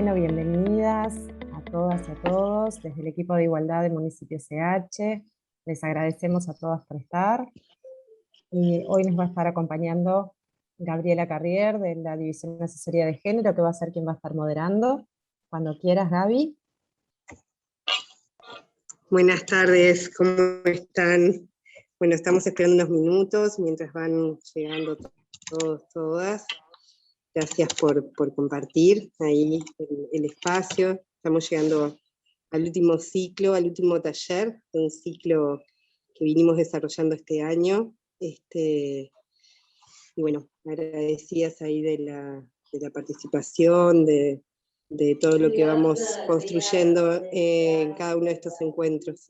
Bueno, bienvenidas a todas y a todos. Desde el equipo de igualdad del municipio CH, les agradecemos a todas por estar. Y hoy nos va a estar acompañando Gabriela Carrier, de la División de Asesoría de Género, que va a ser quien va a estar moderando. Cuando quieras, Gaby. Buenas tardes, ¿cómo están? Bueno, estamos esperando unos minutos mientras van llegando todos, todas. Gracias por compartir ahí el espacio. Estamos llegando al último ciclo, al último taller de un ciclo que vinimos desarrollando este año. Y bueno, agradecidas ahí de la participación, de todo lo que vamos construyendo en cada uno de estos encuentros.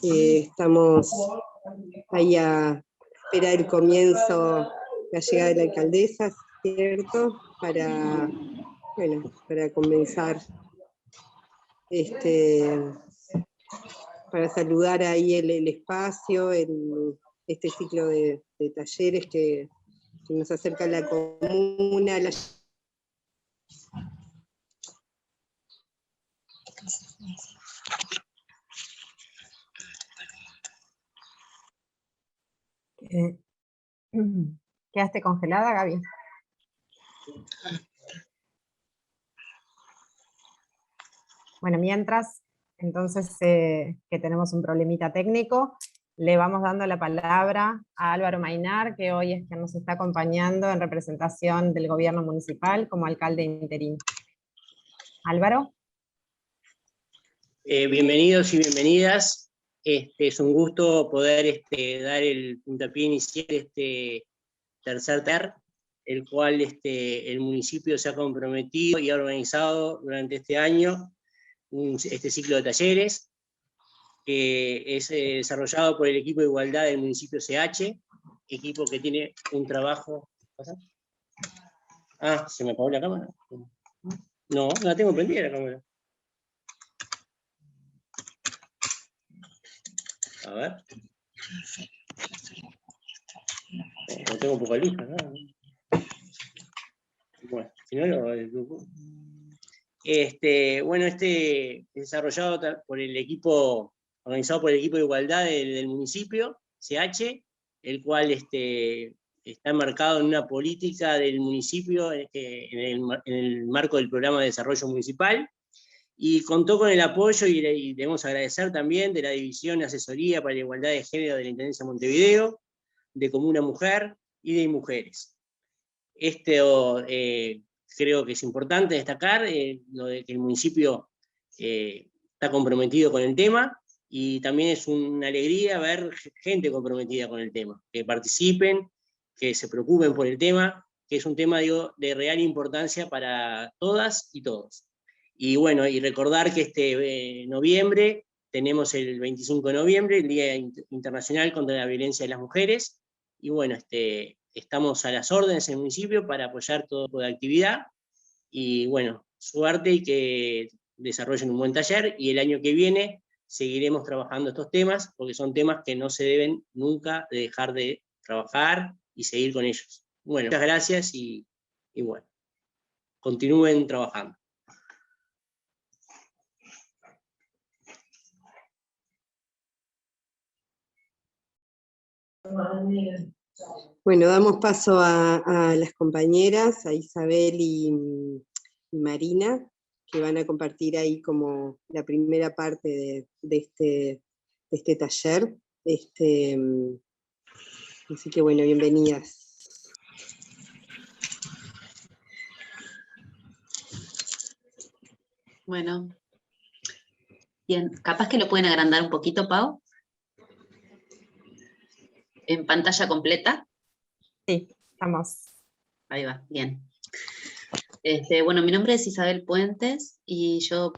Estamos ahí a espera del comienzo, la llegada de la alcaldesa, ¿cierto? Para comenzar, para saludar ahí el espacio, este ciclo de talleres que nos acerca a la comuna, ¿Quedaste congelada, Gaby? Bueno, mientras, entonces, que tenemos un problemita técnico, le vamos dando la palabra a Álvaro Mainar, que hoy es quien nos está acompañando en representación del gobierno municipal como alcalde interino. Álvaro. Bienvenidos y bienvenidas. Es un gusto poder dar el puntapié inicial de este tercer taller, el cual el municipio se ha comprometido y ha organizado durante este año este ciclo de talleres, que es desarrollado por el equipo de igualdad del municipio CH, equipo que tiene un trabajo... ¿Pasa? Ah, ¿se me apagó la cámara? No, la tengo prendida la cámara. A ver. No tengo poca luz, ¿no? Bueno, si no lo... Bueno, desarrollado por el equipo, organizado por el equipo de igualdad del municipio, CH, el cual está enmarcado en una política del municipio en el marco del programa de desarrollo municipal, y contó con el apoyo, y debemos agradecer también, de la División de Asesoría para la Igualdad de Género de la Intendencia de Montevideo, de Comuna Mujer y de Mujeres. Creo que es importante destacar lo de que el municipio está comprometido con el tema, y también es una alegría ver gente comprometida con el tema, que participen, que se preocupen por el tema, que es un tema, digo, de real importancia para todas y todos. Y bueno, y recordar que noviembre tenemos el 25 de noviembre, el Día Internacional contra la Violencia de las Mujeres, y bueno, estamos a las órdenes en el municipio para apoyar todo tipo de actividad, y bueno, suerte y que desarrollen un buen taller, y el año que viene seguiremos trabajando estos temas, porque son temas que no se deben nunca de dejar de trabajar y seguir con ellos. Bueno, muchas gracias y bueno, continúen trabajando. Bueno, damos paso a las compañeras, a Isabel y Marina, que van a compartir ahí como la primera parte de este taller. Así que bueno, bienvenidas. Bueno, bien, capaz que lo pueden agrandar un poquito, Pau. ¿En pantalla completa? Sí, estamos. Ahí va, bien. Bueno, mi nombre es Isabel Puentes y yo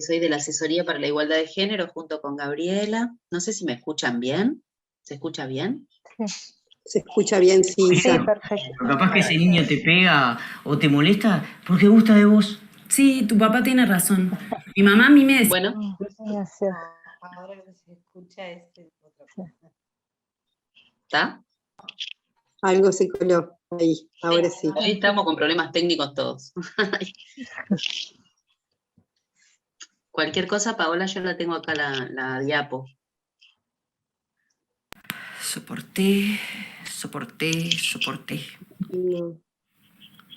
soy de la Asesoría para la Igualdad de Género junto con Gabriela. No sé si me escuchan bien. ¿Se escucha bien? Se escucha bien, sí. Sí, perfecto. Capaz que ese niño te pega o te molesta porque gusta de vos. Sí, tu papá tiene razón. Mi mamá a mí me decía... Bueno. Ahora lo que se escucha es otra cosa. ¿Está? Algo se coló. Ahí, ahora sí. Hoy estamos con problemas técnicos todos. Cualquier cosa, Paola, yo la tengo acá la diapo. Soporté.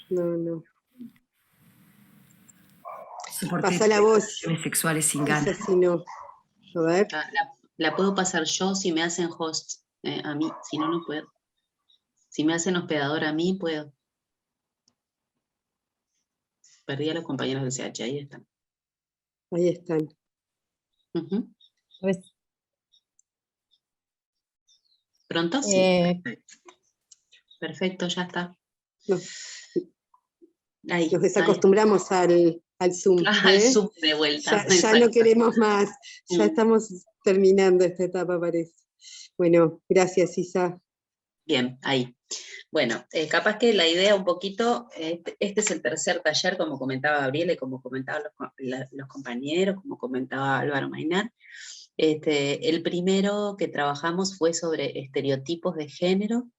No. Soporté Pasa la voz. relaciones sexuales sin Esa ganas. sí no. A ver. La puedo pasar yo si me hacen host a mí, si no, no puedo. Si me hacen hospedador a mí, puedo. Perdí a los compañeros del CH, ahí están. Ahí están. ¿Pronto? Sí. Perfecto, ya está. Ahí, Nos desacostumbramos al Zoom. Al Zoom de vuelta. Ya no queremos más. Ya estamos terminando esta etapa, parece. Bueno, gracias, Isa. Bien, ahí. Bueno, capaz que la idea un poquito, este es el tercer taller, como comentaba Gabriela y como comentaban los compañeros, como comentaba Álvaro Mainar. El primero que trabajamos fue sobre estereotipos de género.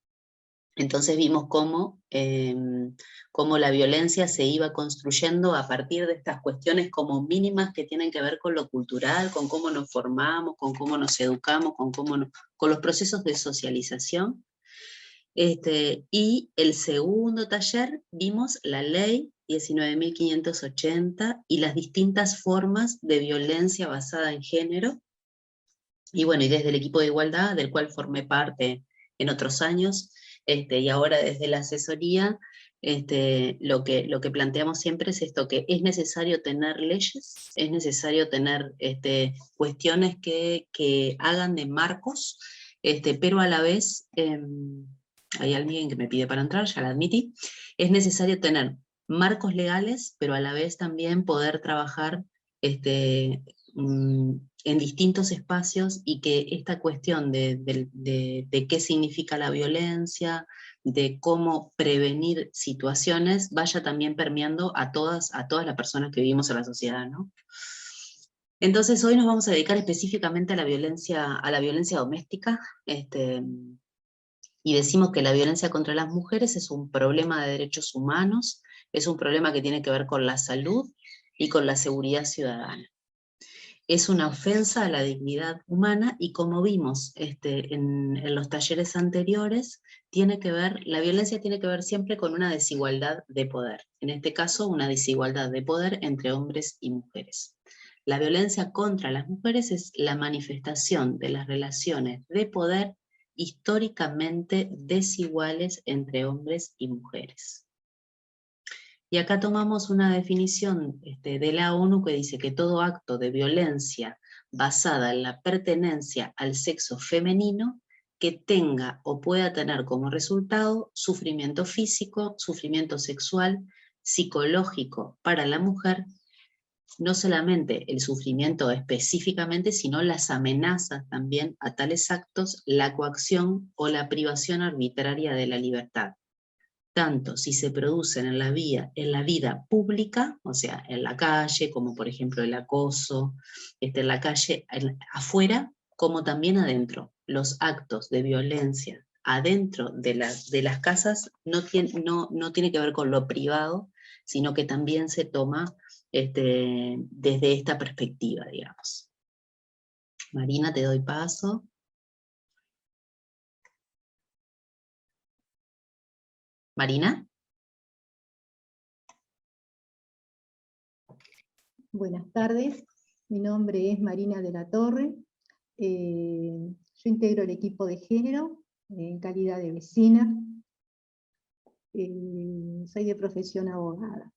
Entonces vimos cómo la violencia se iba construyendo a partir de estas cuestiones como mínimas que tienen que ver con lo cultural, con cómo nos formamos, con cómo nos educamos, con los procesos de socialización. Y el segundo taller vimos la ley 19.580 y las distintas formas de violencia basada en género. Y bueno, y desde el equipo de igualdad, del cual formé parte en otros años, y ahora desde la asesoría, lo que planteamos siempre es esto, que es necesario tener leyes, es necesario tener cuestiones que hagan de marcos, pero a la vez, hay alguien que me pide para entrar, ya la admití, es necesario tener marcos legales, pero a la vez también poder trabajar en distintos espacios y que esta cuestión de qué significa la violencia, de cómo prevenir situaciones, vaya también permeando a todas las personas que vivimos en la sociedad, ¿no? Entonces hoy nos vamos a dedicar específicamente a la violencia doméstica, y decimos que la violencia contra las mujeres es un problema de derechos humanos, es un problema que tiene que ver con la salud y con la seguridad ciudadana. Es una ofensa a la dignidad humana y como vimos en los talleres anteriores, la violencia tiene que ver siempre con una desigualdad de poder. En este caso, una desigualdad de poder entre hombres y mujeres. La violencia contra las mujeres es la manifestación de las relaciones de poder históricamente desiguales entre hombres y mujeres. Y acá tomamos una definición de la ONU que dice que todo acto de violencia basada en la pertenencia al sexo femenino que tenga o pueda tener como resultado sufrimiento físico, sufrimiento sexual, psicológico para la mujer, no solamente el sufrimiento específicamente, sino las amenazas también a tales actos, la coacción o la privación arbitraria de la libertad, tanto si se producen en la vida pública, o sea, en la calle, como por ejemplo el acoso, en la calle afuera, como también adentro. Los actos de violencia adentro de las casas no tiene que ver con lo privado, sino que también se toma desde esta perspectiva, digamos. Marina, te doy paso. Marina. Buenas tardes, mi nombre es Marina de la Torre. Yo integro el equipo de género en calidad de vecina. Soy de profesión abogada.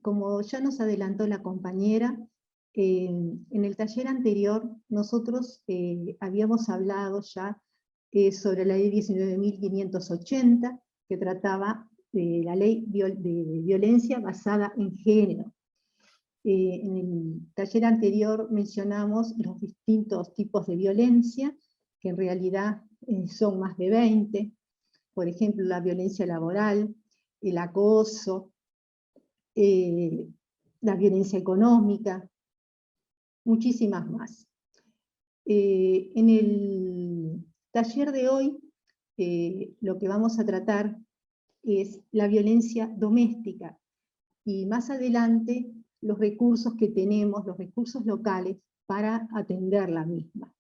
Como ya nos adelantó la compañera, en el taller anterior nosotros habíamos hablado ya sobre la ley 19.580, que trataba de la ley de violencia basada en género. En el taller anterior mencionamos los distintos tipos de violencia, que en realidad son más de 20, por ejemplo, la violencia laboral, el acoso, la violencia económica, muchísimas más. En el taller de hoy, lo que vamos a tratar es la violencia doméstica, y más adelante los recursos que tenemos, los recursos locales, para atender la misma.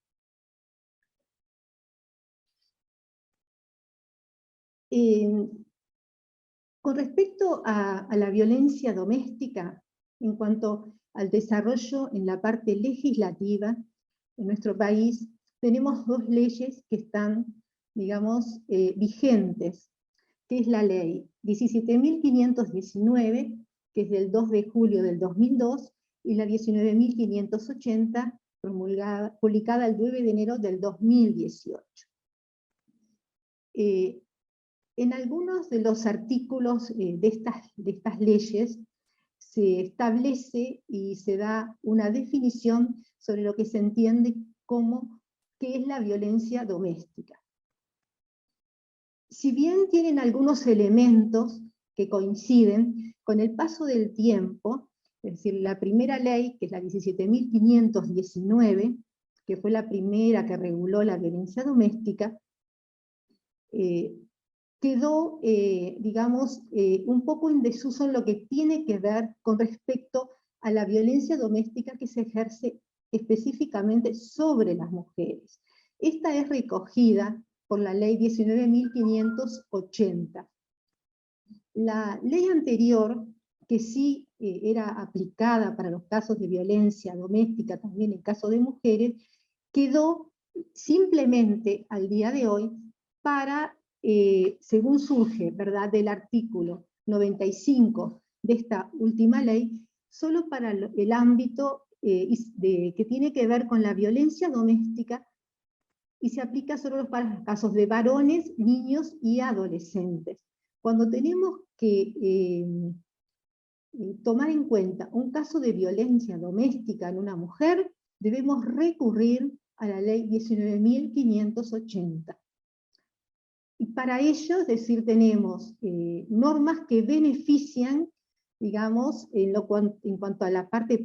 Con respecto a la violencia doméstica, en cuanto al desarrollo en la parte legislativa, en nuestro país tenemos dos leyes que están, digamos, vigentes, que es la ley 17.519, que es del 2 de julio del 2002, y la 19.580, publicada el 9 de enero del 2018. En algunos de los artículos de estas leyes se establece y se da una definición sobre lo que se entiende como qué es la violencia doméstica. Si bien tienen algunos elementos que coinciden, con el paso del tiempo, es decir, la primera ley, que es la 17.519, que fue la primera que reguló la violencia doméstica, quedó, digamos, un poco en desuso en lo que tiene que ver con respecto a la violencia doméstica que se ejerce específicamente sobre las mujeres. Esta es recogida por la ley 19.580. La ley anterior, que sí era aplicada para los casos de violencia doméstica, también en caso de mujeres, quedó simplemente al día de hoy para, según surge, ¿verdad?, del artículo 95 de esta última ley, solo para el ámbito que tiene que ver con la violencia doméstica, y se aplica solo para los casos de varones, niños y adolescentes. Cuando tenemos que tomar en cuenta un caso de violencia doméstica en una mujer, debemos recurrir a la ley 19.580. Y para ello, es decir, tenemos normas que benefician, digamos, en cuanto a la parte del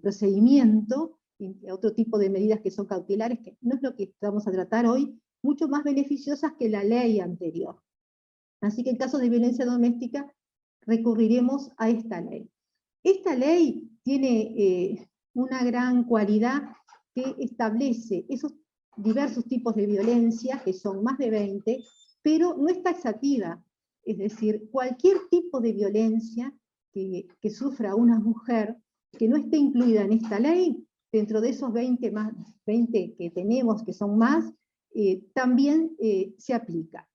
procedimiento, y otro tipo de medidas que son cautelares, que no es lo que vamos a tratar hoy, mucho más beneficiosas que la ley anterior. Así que en caso de violencia doméstica recurriremos a esta ley. Esta ley tiene una gran cualidad, que establece esos diversos tipos de violencia, que son más de 20, pero no es taxativa. Es decir, cualquier tipo de violencia que sufra una mujer que no esté incluida en esta ley, dentro de esos 20 que tenemos, que son más, también se aplica.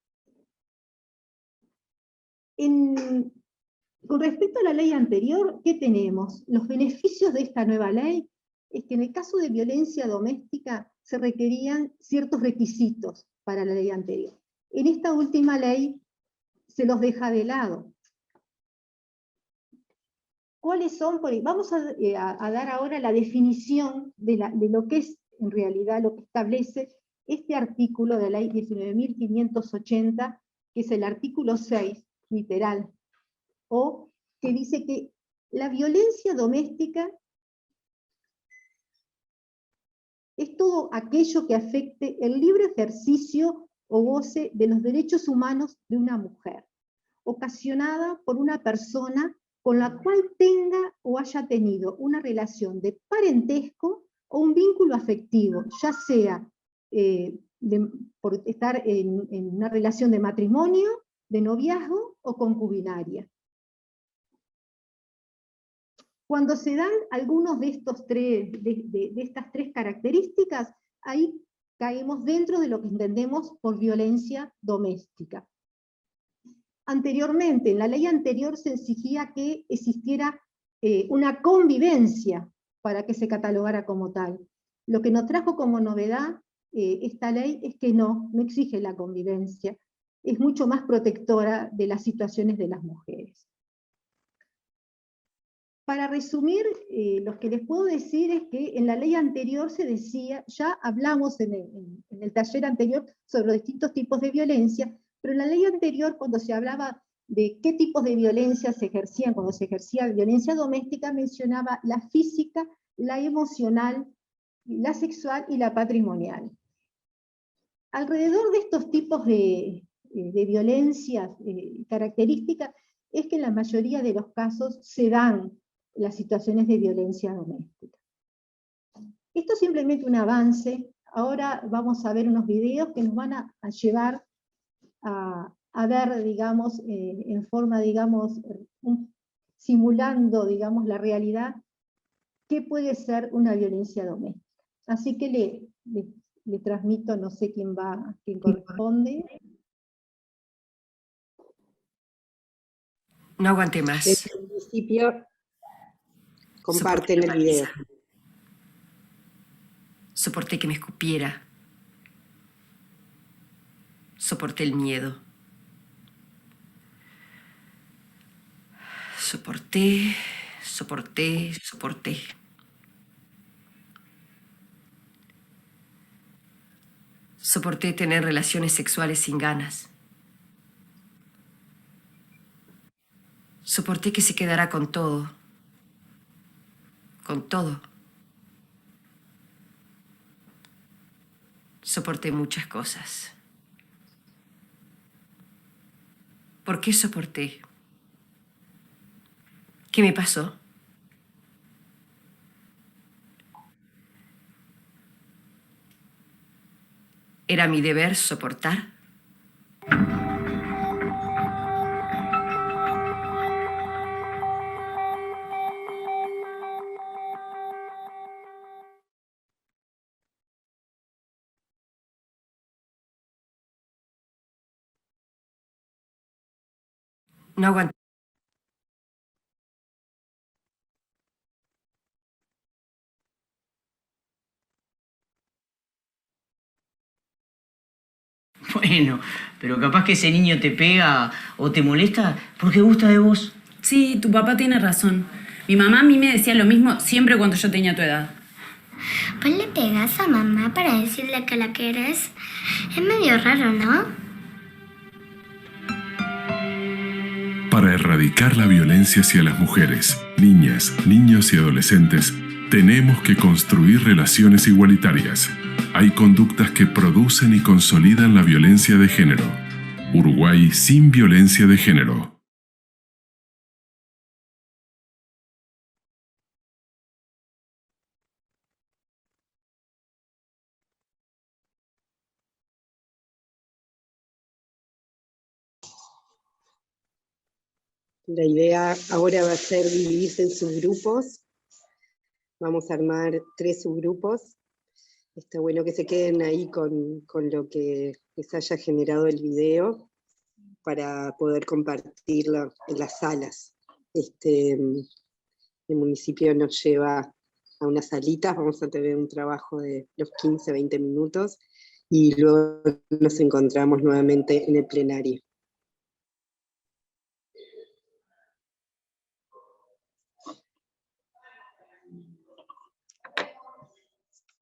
Con respecto a la ley anterior, ¿qué tenemos? Los beneficios de esta nueva ley es que en el caso de violencia doméstica se requerían ciertos requisitos para la ley anterior. En esta última ley se los deja de lado. ¿Cuáles son? Vamos a dar ahora la definición de lo que es en realidad lo que establece este artículo de la ley 19.580, que es el artículo 6, literal, o que dice que la violencia doméstica es todo aquello que afecte el libre ejercicio o goce de los derechos humanos de una mujer, ocasionada por una persona con la cual tenga o haya tenido una relación de parentesco o un vínculo afectivo, ya sea por estar en una relación de matrimonio, de noviazgo o concubinaria. Cuando se dan algunos de estas tres características, ahí caemos dentro de lo que entendemos por violencia doméstica. Anteriormente, en la ley anterior se exigía que existiera una convivencia para que se catalogara como tal. Lo que nos trajo como novedad esta ley es que no exige la convivencia, es mucho más protectora de las situaciones de las mujeres. Para resumir, lo que les puedo decir es que en la ley anterior se decía, ya hablamos en el taller anterior sobre los distintos tipos de violencia, pero en la ley anterior, cuando se hablaba de qué tipos de violencia se ejercían, cuando se ejercía violencia doméstica, mencionaba la física, la emocional, la sexual y la patrimonial. Alrededor de estos tipos de de violencias características, es que en la mayoría de los casos se dan las situaciones de violencia doméstica. Esto es simplemente un avance. Ahora vamos a ver unos videos que nos van a llevar a ver, digamos, en forma, digamos, simulando, digamos, la realidad, qué puede ser una violencia doméstica. Así que le transmito, no sé quién corresponde. No aguanté más. Desde el municipio comparten el video. Soporté que me escupiera. Soporté el miedo. Soporté, soporté, soporté. Soporté tener relaciones sexuales sin ganas. Soporté que se quedara con todo. Con todo. Soporté muchas cosas. ¿Por qué soporté? ¿Qué me pasó? ¿Era mi deber soportar? No aguanté. Bueno, pero capaz que ese niño te pega o te molesta porque gusta de vos. Sí, tu papá tiene razón. Mi mamá a mí me decía lo mismo siempre cuando yo tenía tu edad. ¿Vos le pegas a mamá para decirle que la querés? Es medio raro, ¿no? Para erradicar la violencia hacia las mujeres, niñas, niños y adolescentes, tenemos que construir relaciones igualitarias. Hay conductas que producen y consolidan la violencia de género. Uruguay sin violencia de género. La idea ahora va a ser dividirse en subgrupos. Vamos a armar 3 subgrupos. Está bueno que se queden ahí con lo que les haya generado el video para poder compartirlo en las salas. El municipio nos lleva a unas salitas, vamos a tener un trabajo de los 15-20 minutos y luego nos encontramos nuevamente en el plenario.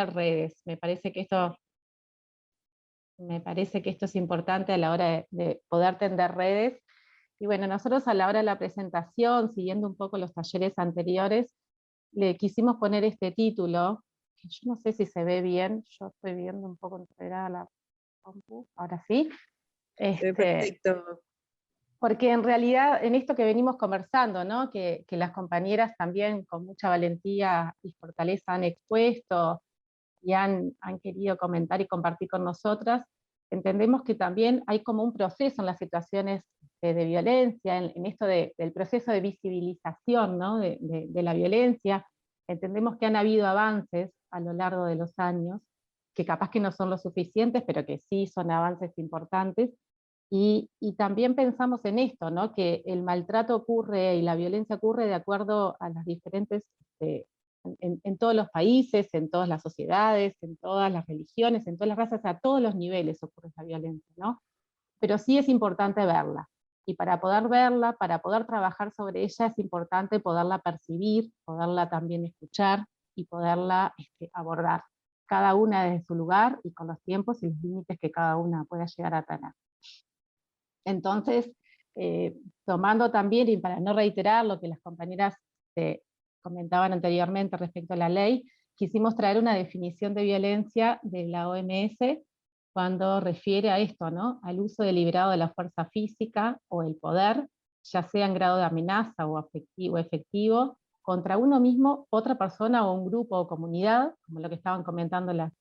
Redes. Me parece que esto es importante a la hora de poder tender redes. Y bueno, nosotros a la hora de la presentación, siguiendo un poco los talleres anteriores, le quisimos poner este título, que yo no sé si se ve bien, yo estoy viendo un poco entregada la compu, ahora sí. Perfecto. Porque en realidad, en esto que venimos conversando, ¿no? que las compañeras también con mucha valentía y fortaleza han expuesto, y han querido comentar y compartir con nosotras, entendemos que también hay como un proceso en las situaciones de violencia, en esto del proceso de visibilización, ¿no? de la violencia. Entendemos que han habido avances a lo largo de los años, que capaz que no son lo suficientes, pero que sí son avances importantes, y también pensamos en esto, ¿no? Que el maltrato ocurre y la violencia ocurre de acuerdo a las diferentes en todos los países, en todas las sociedades, en todas las religiones, en todas las razas, a todos los niveles ocurre esa violencia, ¿no? Pero sí es importante verla, y para poder verla, para poder trabajar sobre ella, es importante poderla percibir, poderla también escuchar, y poderla abordar, cada una desde su lugar, y con los tiempos y los límites que cada una pueda llegar a tener. Entonces, tomando también, y para no reiterar lo que las compañeras comentaban anteriormente respecto a la ley, quisimos traer una definición de violencia de la OMS, cuando refiere a esto, ¿no? Al uso deliberado de la fuerza física o el poder, ya sea en grado de amenaza o efectivo, contra uno mismo, otra persona o un grupo o comunidad, como lo que estaban comentando las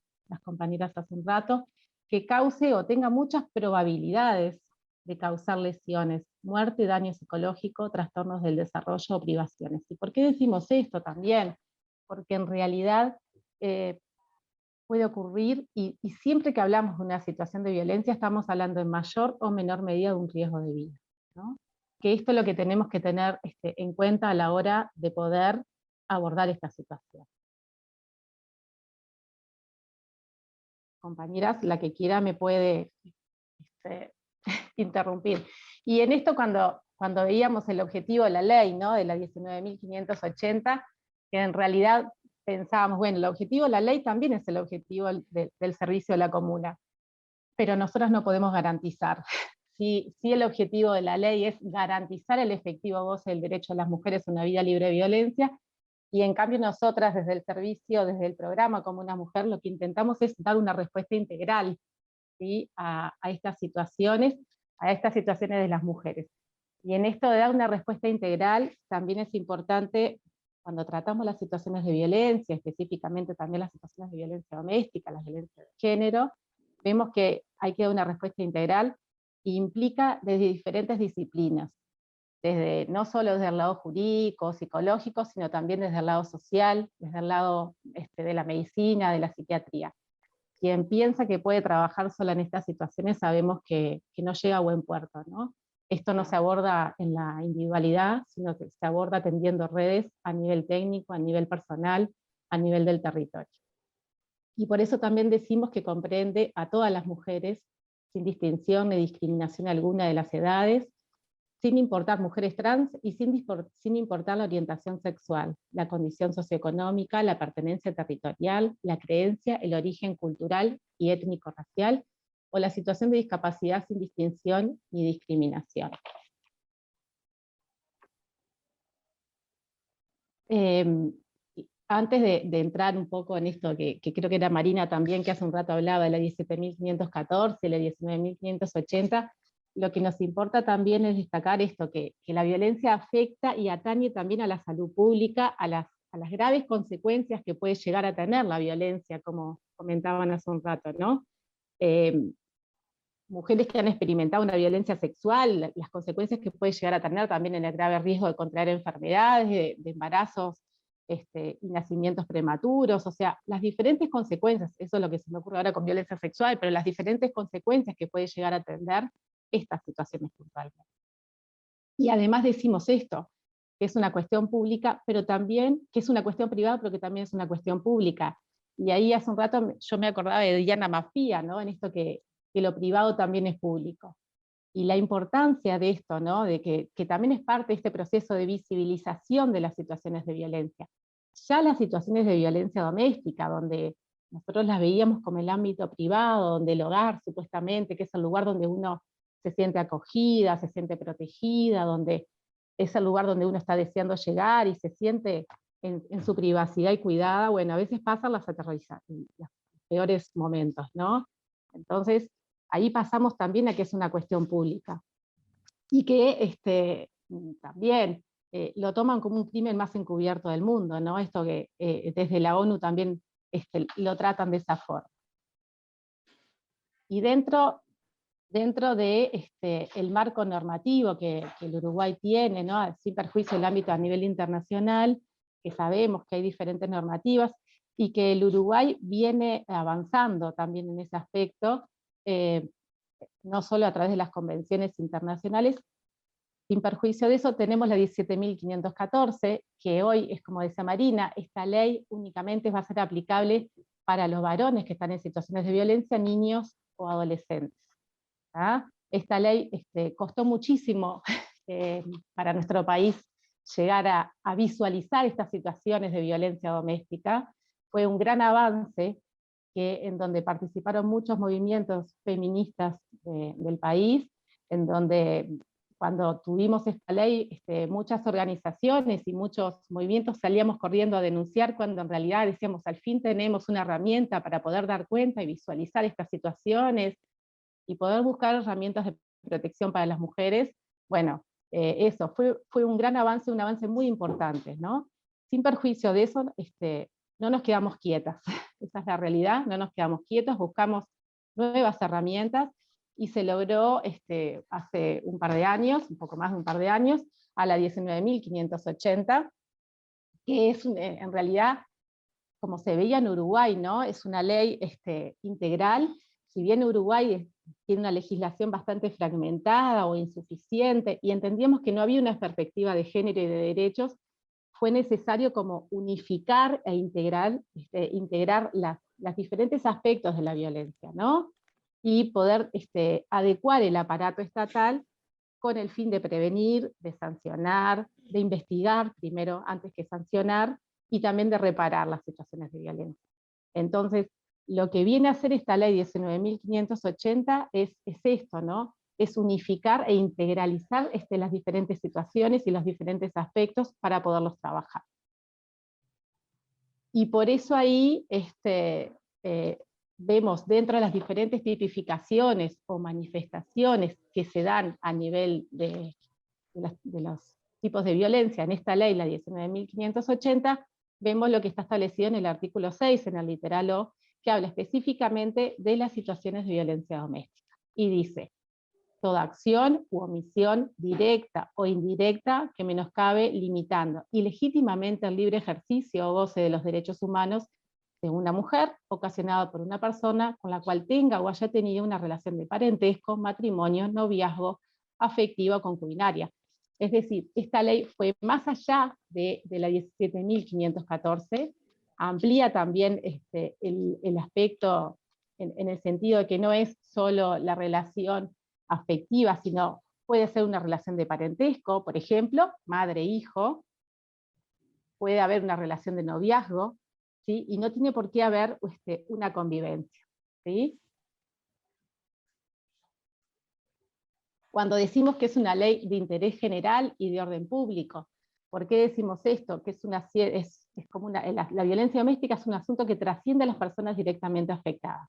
compañeras hace un rato, que cause o tenga muchas probabilidades de causar lesiones, muerte, daño psicológico, trastornos del desarrollo o privaciones. ¿Y por qué decimos esto también? Porque en realidad puede ocurrir, y siempre que hablamos de una situación de violencia estamos hablando en mayor o menor medida de un riesgo de vida, ¿no? Que esto es lo que tenemos que tener en cuenta a la hora de poder abordar esta situación. Compañeras, la que quiera me puede interrumpir. Y en esto cuando veíamos el objetivo de la ley, ¿no? De la 19.580, que en realidad pensábamos, bueno, el objetivo de la ley también es el objetivo del servicio de la comuna, pero nosotros no podemos garantizar. Si el objetivo de la ley es garantizar el efectivo goce del derecho de las mujeres a una vida libre de violencia, y en cambio nosotras desde el servicio, desde el programa Comuna Mujer, lo que intentamos es dar una respuesta integral, ¿sí? a estas situaciones de las mujeres. Y en esto de dar una respuesta integral, también es importante, cuando tratamos las situaciones de violencia, específicamente también las situaciones de violencia doméstica, las violencias de género, vemos que hay que dar una respuesta integral, e implica desde diferentes disciplinas, no solo desde el lado jurídico, psicológico, sino también desde el lado social, desde el lado de la medicina, de la psiquiatría. Quien piensa que puede trabajar sola en estas situaciones sabemos que no llega a buen puerto, ¿no? Esto no se aborda en la individualidad, sino que se aborda tendiendo redes a nivel técnico, a nivel personal, a nivel del territorio. Y por eso también decimos que comprende a todas las mujeres, sin distinción ni discriminación alguna de las edades, sin importar mujeres trans y sin importar la orientación sexual, la condición socioeconómica, la pertenencia territorial, la creencia, el origen cultural y étnico-racial, o la situación de discapacidad sin distinción ni discriminación. Antes de entrar un poco en esto, que creo que era Marina también, que hace un rato hablaba de la 17.514, la 19.580, lo que nos importa también es destacar esto, que la violencia afecta y atañe también a la salud pública, a las graves consecuencias que puede llegar a tener la violencia, como comentaban hace un rato, ¿no? Mujeres que han experimentado una violencia sexual, las consecuencias que puede llegar a tener también en el grave riesgo de contraer enfermedades, de embarazos, y nacimientos prematuros, o sea, las diferentes consecuencias, eso es lo que se me ocurre ahora con violencia sexual, pero las diferentes consecuencias que puede llegar a tener estas situaciones puntuales. Y además decimos esto, que es una cuestión pública, pero también, que es una cuestión privada, pero que también es una cuestión pública. Y ahí hace un rato yo me acordaba de Diana Mafía, ¿no? En esto que lo privado también es público. Y la importancia de esto, ¿no? De que también es parte de este proceso de visibilización de las situaciones de violencia. Ya las situaciones de violencia doméstica, donde nosotros las veíamos como el ámbito privado, donde el hogar supuestamente, que es el lugar donde uno se siente acogida, se siente protegida, donde es el lugar donde uno está deseando llegar y se siente en su privacidad y cuidada, bueno, a veces pasan los peores momentos, ¿no? Entonces, ahí pasamos también a que es una cuestión pública. Y que también lo toman como un crimen más encubierto del mundo, ¿no? Esto que desde la ONU también lo tratan de esa forma. Y dentro de el marco normativo que el Uruguay tiene, ¿no? Sin perjuicio del ámbito a nivel internacional, que sabemos que hay diferentes normativas, y que el Uruguay viene avanzando también en ese aspecto, no solo a través de las convenciones internacionales. Sin perjuicio de eso, tenemos la 17.514, que hoy, es como decía Marina, esta ley únicamente va a ser aplicable para los varones que están en situaciones de violencia, niños o adolescentes. ¿Ah? Esta ley costó muchísimo para nuestro país llegar a visualizar estas situaciones de violencia doméstica. Fue un gran avance en donde participaron muchos movimientos feministas del país, en donde cuando tuvimos esta ley, muchas organizaciones y muchos movimientos salíamos corriendo a denunciar, cuando en realidad decíamos, al fin tenemos una herramienta para poder dar cuenta y visualizar estas situaciones, y poder buscar herramientas de protección para las mujeres. Bueno, eso fue un gran avance, un avance muy importante, ¿no? Sin perjuicio de eso, no nos quedamos quietas, esa es la realidad, no nos quedamos quietos, buscamos nuevas herramientas, y se logró hace un par de años, un poco más de un par de años, a la 19.580, que es en realidad, como se veía en Uruguay, ¿no? Es una ley integral. Si bien Uruguay tiene una legislación bastante fragmentada o insuficiente, y entendíamos que no había una perspectiva de género y de derechos, fue necesario como unificar e integrar los diferentes aspectos de la violencia, ¿no? Y poder adecuar el aparato estatal con el fin de prevenir, de sancionar, de investigar primero antes que sancionar, y también de reparar las situaciones de violencia. Entonces, lo que viene a hacer esta ley 19.580 es esto, ¿no? Es unificar e integralizar las diferentes situaciones y los diferentes aspectos para poderlos trabajar. Y por eso ahí vemos dentro de las diferentes tipificaciones o manifestaciones que se dan a nivel de los tipos de violencia en esta ley, la 19.580, vemos lo que está establecido en el artículo 6, en el literal O, que habla específicamente de las situaciones de violencia doméstica. Y dice, toda acción u omisión directa o indirecta que menoscabe, limitando ilegítimamente el libre ejercicio o goce de los derechos humanos de una mujer, ocasionado por una persona con la cual tenga o haya tenido una relación de parentesco, matrimonio, noviazgo, afectiva o concubinaria. Es decir, esta ley fue más allá de la 17.514, amplía también el aspecto en el sentido de que no es solo la relación afectiva, sino puede ser una relación de parentesco, por ejemplo, madre-hijo, puede haber una relación de noviazgo, ¿sí? Y no tiene por qué haber una convivencia, ¿sí? Cuando decimos que es una ley de interés general y de orden público, ¿por qué decimos esto? Que es como la violencia doméstica es un asunto que trasciende a las personas directamente afectadas.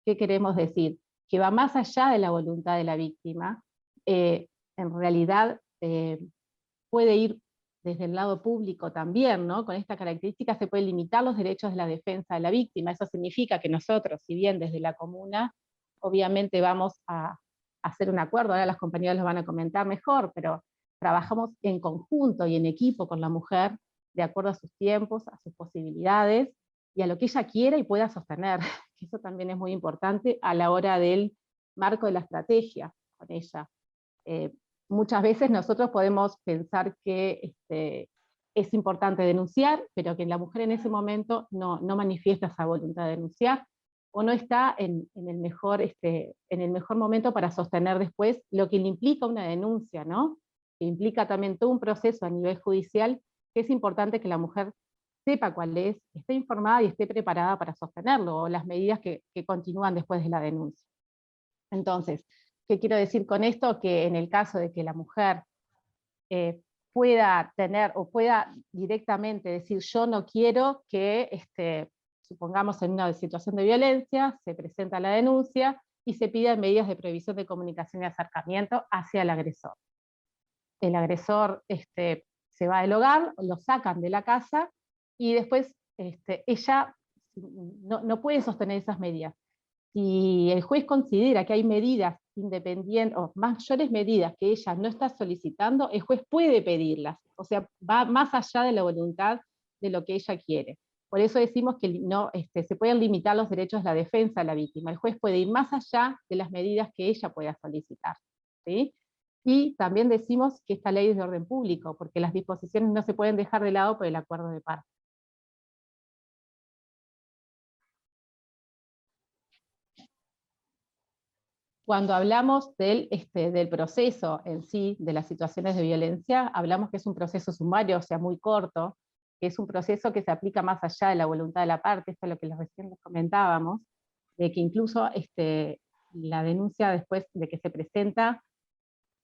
¿Qué queremos decir? Que va más allá de la voluntad de la víctima, en realidad puede ir desde el lado público también, ¿no? Con esta característica se pueden limitar los derechos de la defensa de la víctima. Eso significa que nosotros, si bien desde la comuna, obviamente vamos a hacer un acuerdo, ahora las compañeras lo van a comentar mejor, pero trabajamos en conjunto y en equipo con la mujer, de acuerdo a sus tiempos, a sus posibilidades, y a lo que ella quiera y pueda sostener. Eso también es muy importante a la hora del marco de la estrategia con ella. Muchas veces nosotros podemos pensar que es importante denunciar, pero que la mujer en ese momento no manifiesta esa voluntad de denunciar, o no está en el mejor momento para sostener después lo que le implica una denuncia, ¿no? Que implica también todo un proceso a nivel judicial, que es importante que la mujer sepa cuál es, esté informada y esté preparada para sostenerlo, o las medidas que continúan después de la denuncia. Entonces, ¿qué quiero decir con esto? Que en el caso de que la mujer pueda tener, o pueda directamente decir, yo no quiero que, supongamos en una situación de violencia, se presenta la denuncia, y se piden medidas de prohibición de comunicación y acercamiento hacia el agresor. El agresor se va del hogar, lo sacan de la casa, y después ella no puede sostener esas medidas. Si el juez considera que hay medidas independientes, o mayores medidas que ella no está solicitando, el juez puede pedirlas, o sea, va más allá de la voluntad de lo que ella quiere. Por eso decimos que se pueden limitar los derechos de la defensa de la víctima. El juez puede ir más allá de las medidas que ella pueda solicitar, ¿sí? Y también decimos que esta ley es de orden público, porque las disposiciones no se pueden dejar de lado por el acuerdo de partes. Cuando hablamos del proceso en sí, de las situaciones de violencia, hablamos que es un proceso sumario, o sea, muy corto, que es un proceso que se aplica más allá de la voluntad de la parte, esto es lo que recién les comentábamos, de que incluso la denuncia después de que se presenta,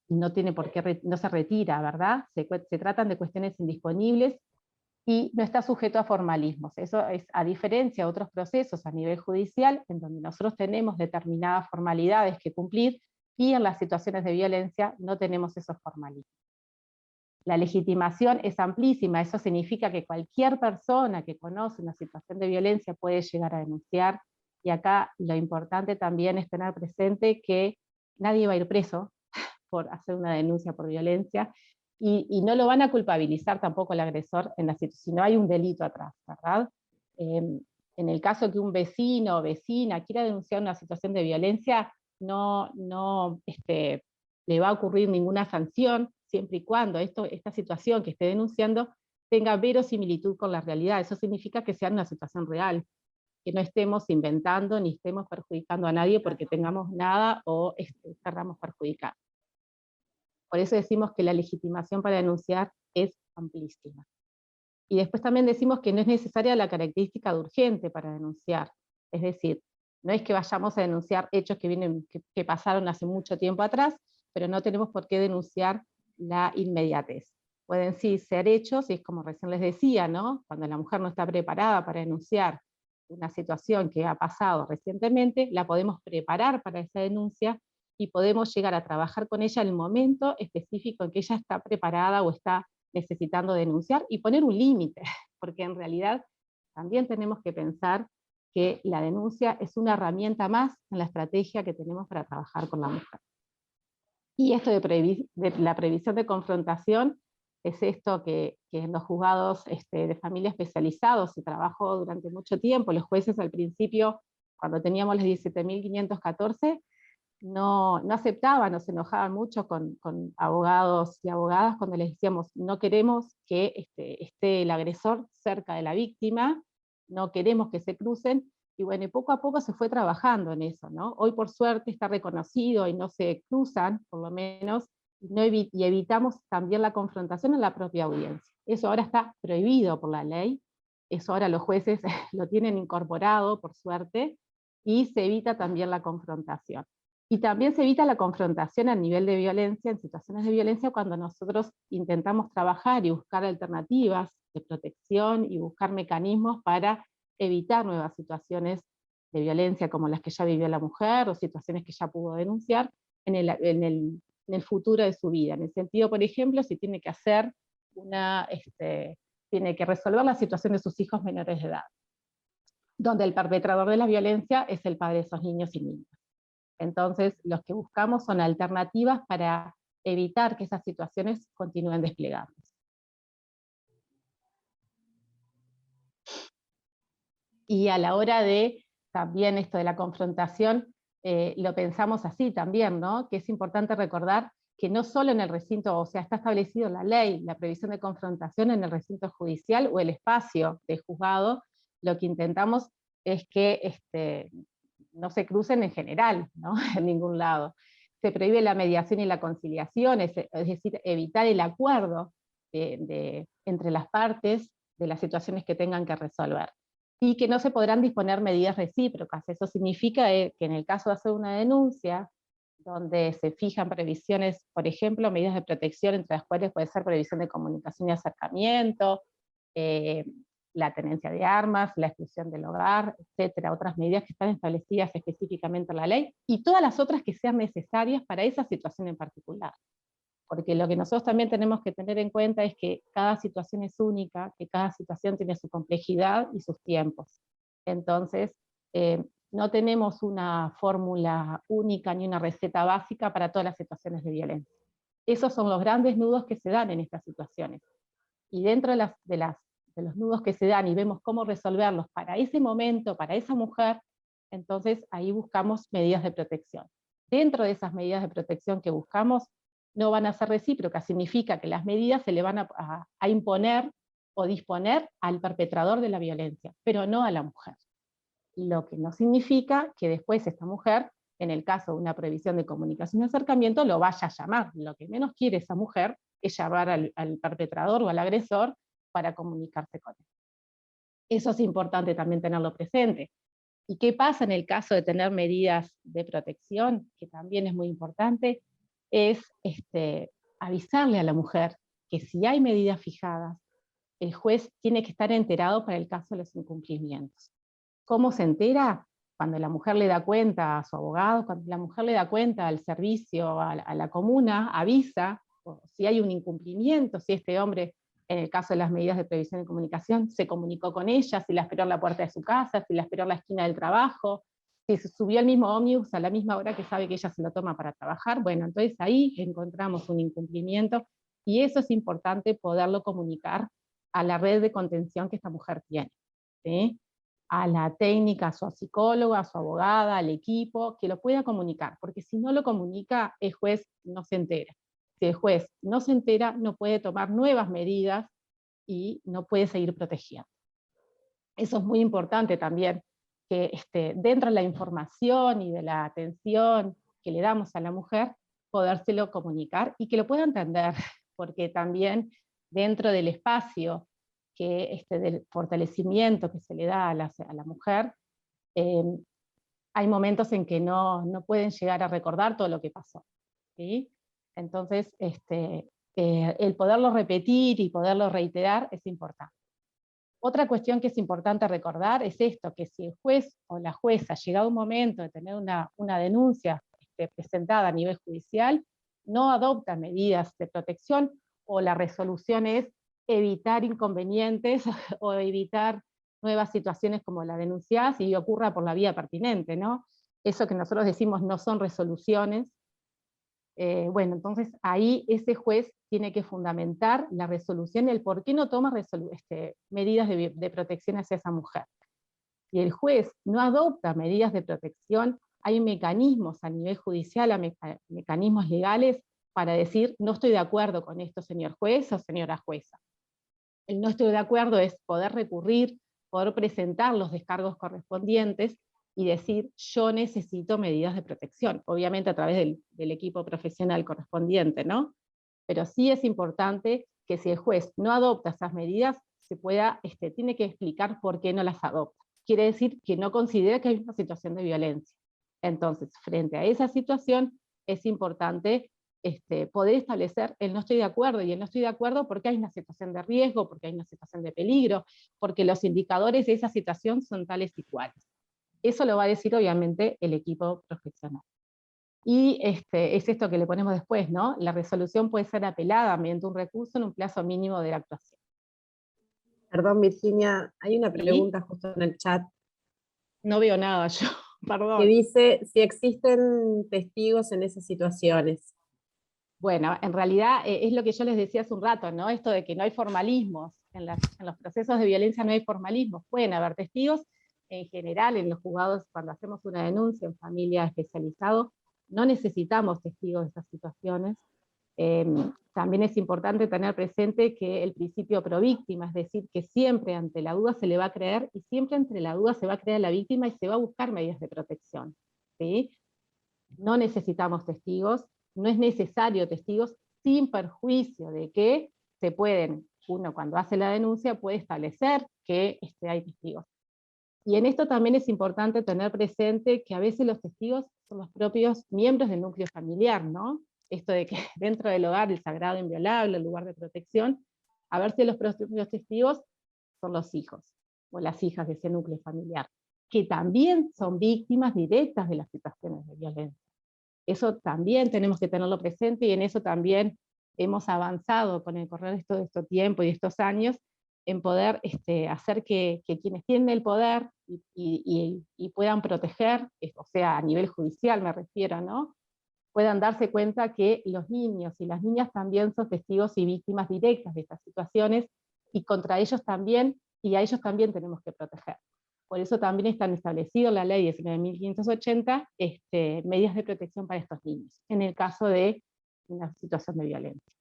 no tiene por qué, no se retira, ¿verdad? Se tratan de cuestiones indisponibles y no está sujeto a formalismos. Eso es a diferencia de otros procesos a nivel judicial, en donde nosotros tenemos determinadas formalidades que cumplir, y en las situaciones de violencia no tenemos esos formalismos. La legitimación es amplísima, eso significa que cualquier persona que conoce una situación de violencia puede llegar a denunciar, y acá lo importante también es tener presente que nadie va a ir preso por hacer una denuncia por violencia, y no lo van a culpabilizar tampoco el agresor en la situación, si no hay un delito atrás, ¿verdad? En el caso que un vecino o vecina quiera denunciar una situación de violencia, no le va a ocurrir ninguna sanción, siempre y cuando esta situación que esté denunciando tenga verosimilitud con la realidad. Eso significa que sea una situación real, que no estemos inventando ni estemos perjudicando a nadie porque tengamos nada o querramos perjudicar. Por eso decimos que la legitimación para denunciar es amplísima. Y después también decimos que no es necesaria la característica de urgente para denunciar. Es decir, no es que vayamos a denunciar hechos que pasaron hace mucho tiempo atrás, pero no tenemos por qué denunciar la inmediatez. Pueden sí ser hechos, y es como recién les decía, ¿no? Cuando la mujer no está preparada para denunciar una situación que ha pasado recientemente, la podemos preparar para esa denuncia, y podemos llegar a trabajar con ella en el momento específico en que ella está preparada o está necesitando denunciar, y poner un límite, porque en realidad también tenemos que pensar que la denuncia es una herramienta más en la estrategia que tenemos para trabajar con la mujer. Y esto de la previsión de confrontación es esto que en los juzgados de familia especializados se trabajó durante mucho tiempo. Los jueces al principio, cuando teníamos las 17.514, no aceptaban o se enojaban mucho con abogados y abogadas cuando les decíamos no queremos que esté el agresor cerca de la víctima, no queremos que se crucen, y bueno, y poco a poco se fue trabajando en eso, ¿no? Hoy por suerte está reconocido y no se cruzan, por lo menos, y evitamos también la confrontación en la propia audiencia. Eso ahora está prohibido por la ley, eso ahora los jueces lo tienen incorporado, por suerte, y se evita también la confrontación. Y también se evita la confrontación a nivel de violencia, en situaciones de violencia, cuando nosotros intentamos trabajar y buscar alternativas de protección y buscar mecanismos para evitar nuevas situaciones de violencia como las que ya vivió la mujer, o situaciones que ya pudo denunciar en el futuro de su vida. En el sentido, por ejemplo, si tiene que hacer tiene que resolver la situación de sus hijos menores de edad, donde el perpetrador de la violencia es el padre de esos niños y niñas. Entonces, los que buscamos son alternativas para evitar que esas situaciones continúen desplegándose. Y a la hora de también esto de la confrontación, lo pensamos así también, ¿no? Que es importante recordar que no solo en el recinto, o sea, está establecido en la ley, la previsión de confrontación en el recinto judicial o el espacio de juzgado, lo que intentamos es que no se crucen en general, ¿no? En ningún lado. Se prohíbe la mediación y la conciliación, es decir, evitar el acuerdo entre las partes de las situaciones que tengan que resolver. Y que no se podrán disponer medidas recíprocas. Eso significa que en el caso de hacer una denuncia, donde se fijan previsiones, por ejemplo, medidas de protección, entre las cuales puede ser previsión de comunicación y acercamiento, la tenencia de armas, la exclusión del hogar, etcétera, otras medidas que están establecidas específicamente en la ley, y todas las otras que sean necesarias para esa situación en particular. Porque lo que nosotros también tenemos que tener en cuenta es que cada situación es única, que cada situación tiene su complejidad y sus tiempos. Entonces, no tenemos una fórmula única ni una receta básica para todas las situaciones de violencia. Esos son los grandes nudos que se dan en estas situaciones. Y dentro de los nudos que se dan y vemos cómo resolverlos para ese momento, para esa mujer, entonces ahí buscamos medidas de protección. Dentro de esas medidas de protección que buscamos, no van a ser recíprocas, significa que las medidas se le van a imponer o disponer al perpetrador de la violencia, pero no a la mujer. Lo que no significa que después esta mujer, en el caso de una prohibición de comunicación y acercamiento, lo vaya a llamar. Lo que menos quiere esa mujer es llamar al perpetrador o al agresor para comunicarse con él. Eso es importante también tenerlo presente. ¿Y qué pasa en el caso de tener medidas de protección? Que también es muy importante. es avisarle a la mujer que si hay medidas fijadas, el juez tiene que estar enterado para el caso de los incumplimientos. ¿Cómo se entera? Cuando la mujer le da cuenta a su abogado, cuando la mujer le da cuenta al servicio, a la comuna, avisa si hay un incumplimiento, si este hombre, en el caso de las medidas de previsión y comunicación, se comunicó con ella, si la esperó en la puerta de su casa, si la esperó en la esquina del trabajo, si se subió al mismo ómnibus a la misma hora que sabe que ella se lo toma para trabajar. Bueno, entonces ahí encontramos un incumplimiento, y eso es importante poderlo comunicar a la red de contención que esta mujer tiene, ¿sí? A la técnica, a su psicóloga, a su abogada, al equipo, que lo pueda comunicar, porque si no lo comunica, el juez no se entera. Si el juez no se entera, no puede tomar nuevas medidas y no puede seguir protegiendo. Eso es muy importante también, que dentro de la información y de la atención que le damos a la mujer, podérselo comunicar y que lo pueda entender, porque también dentro del espacio del fortalecimiento que se le da a la mujer, hay momentos en que no pueden llegar a recordar todo lo que pasó, ¿sí? Entonces, el poderlo repetir y poderlo reiterar es importante. Otra cuestión que es importante recordar es esto, que si el juez o la jueza, llegado un momento de tener una denuncia presentada a nivel judicial, no adopta medidas de protección, o la resolución es evitar inconvenientes o evitar nuevas situaciones como la denunciada, y ocurra por la vía pertinente, ¿no? Eso que nosotros decimos no son resoluciones. Bueno, entonces ahí ese juez tiene que fundamentar la resolución y el por qué no toma medidas de protección hacia esa mujer. Si el juez no adopta medidas de protección, hay mecanismos a nivel judicial, mecanismos legales para decir, no estoy de acuerdo con esto, señor juez o señora jueza. El no estoy de acuerdo es poder recurrir, poder presentar los descargos correspondientes y decir, yo necesito medidas de protección, obviamente a través del equipo profesional correspondiente, ¿no? Pero sí es importante que si el juez no adopta esas medidas, tiene que explicar por qué no las adopta. Quiere decir que no considera que hay una situación de violencia. Entonces, frente a esa situación, es importante poder establecer el no estoy de acuerdo, y el no estoy de acuerdo porque hay una situación de riesgo, porque hay una situación de peligro, porque los indicadores de esa situación son tales y cuales. Eso lo va a decir obviamente el equipo profesional. Y es esto que le ponemos después, ¿no? La resolución puede ser apelada mediante un recurso en un plazo mínimo de la actuación. Perdón, Virginia, hay una pregunta justo en el chat. No veo nada yo, perdón. Que dice si existen testigos en esas situaciones. Bueno, en realidad es lo que yo les decía hace un rato, ¿no? Esto de que no hay formalismos, en los procesos de violencia no hay formalismos, pueden haber testigos. En general, en los juzgados, cuando hacemos una denuncia en familia especializado, no necesitamos testigos de estas situaciones. También es importante tener presente que el principio pro víctima, es decir, que siempre ante la duda se le va a creer, y siempre ante la duda se va a creer a la víctima y se va a buscar medidas de protección, ¿sí? No necesitamos testigos, no es necesario testigos, sin perjuicio de que uno cuando hace la denuncia puede establecer que hay testigos. Y en esto también es importante tener presente que a veces los testigos son los propios miembros del núcleo familiar, ¿no? Esto de que dentro del hogar, el sagrado inviolable, el lugar de protección, a ver si los propios testigos son los hijos, o las hijas de ese núcleo familiar, que también son víctimas directas de las situaciones de violencia. Eso también tenemos que tenerlo presente, y en eso también hemos avanzado con el correr de este tiempo y estos años, en poder hacer que quienes tienen el poder y puedan proteger, o sea, a nivel judicial me refiero, ¿no? Puedan darse cuenta que los niños y las niñas también son testigos y víctimas directas de estas situaciones, y contra ellos también, y a ellos también tenemos que proteger. Por eso también están establecidos en la ley 19.580 medidas de protección para estos niños, en el caso de una situación de violencia.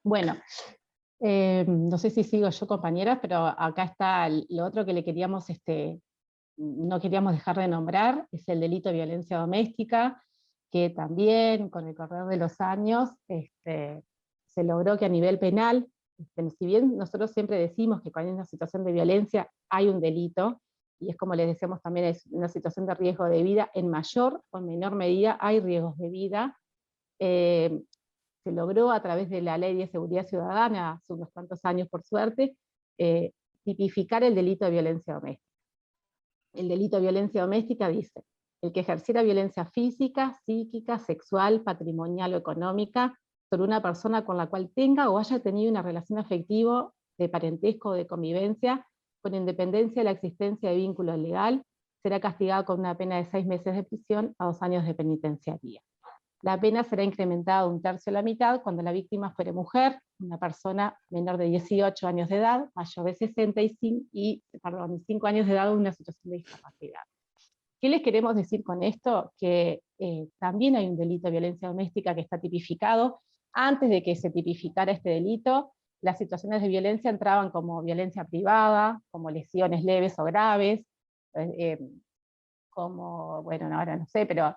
Bueno, no sé si sigo yo, compañeras, pero acá está lo otro que le queríamos, no queríamos dejar de nombrar, es el delito de violencia doméstica, que también con el correr de los años se logró que a nivel penal, si bien nosotros siempre decimos que cuando hay una situación de violencia hay un delito, y es como les decimos también, es una situación de riesgo de vida, en mayor o menor medida hay riesgos de vida. Se logró a través de la Ley de Seguridad Ciudadana, hace unos cuantos años por suerte, tipificar el delito de violencia doméstica. El delito de violencia doméstica dice: el que ejerciera violencia física, psíquica, sexual, patrimonial o económica sobre una persona con la cual tenga o haya tenido una relación afectiva, de parentesco o de convivencia, con independencia de la existencia de vínculo legal, será castigado con una pena de 6 meses de prisión a 2 años de penitenciaría. La pena será incrementada un tercio a la mitad cuando la víctima fuere mujer, una persona menor de 18 años de edad, mayor de 5 años de edad, en una situación de discapacidad. ¿Qué les queremos decir con esto? Que también hay un delito de violencia doméstica que está tipificado. Antes de que se tipificara este delito, las situaciones de violencia entraban como violencia privada, como lesiones leves o graves, como, bueno, ahora no sé, pero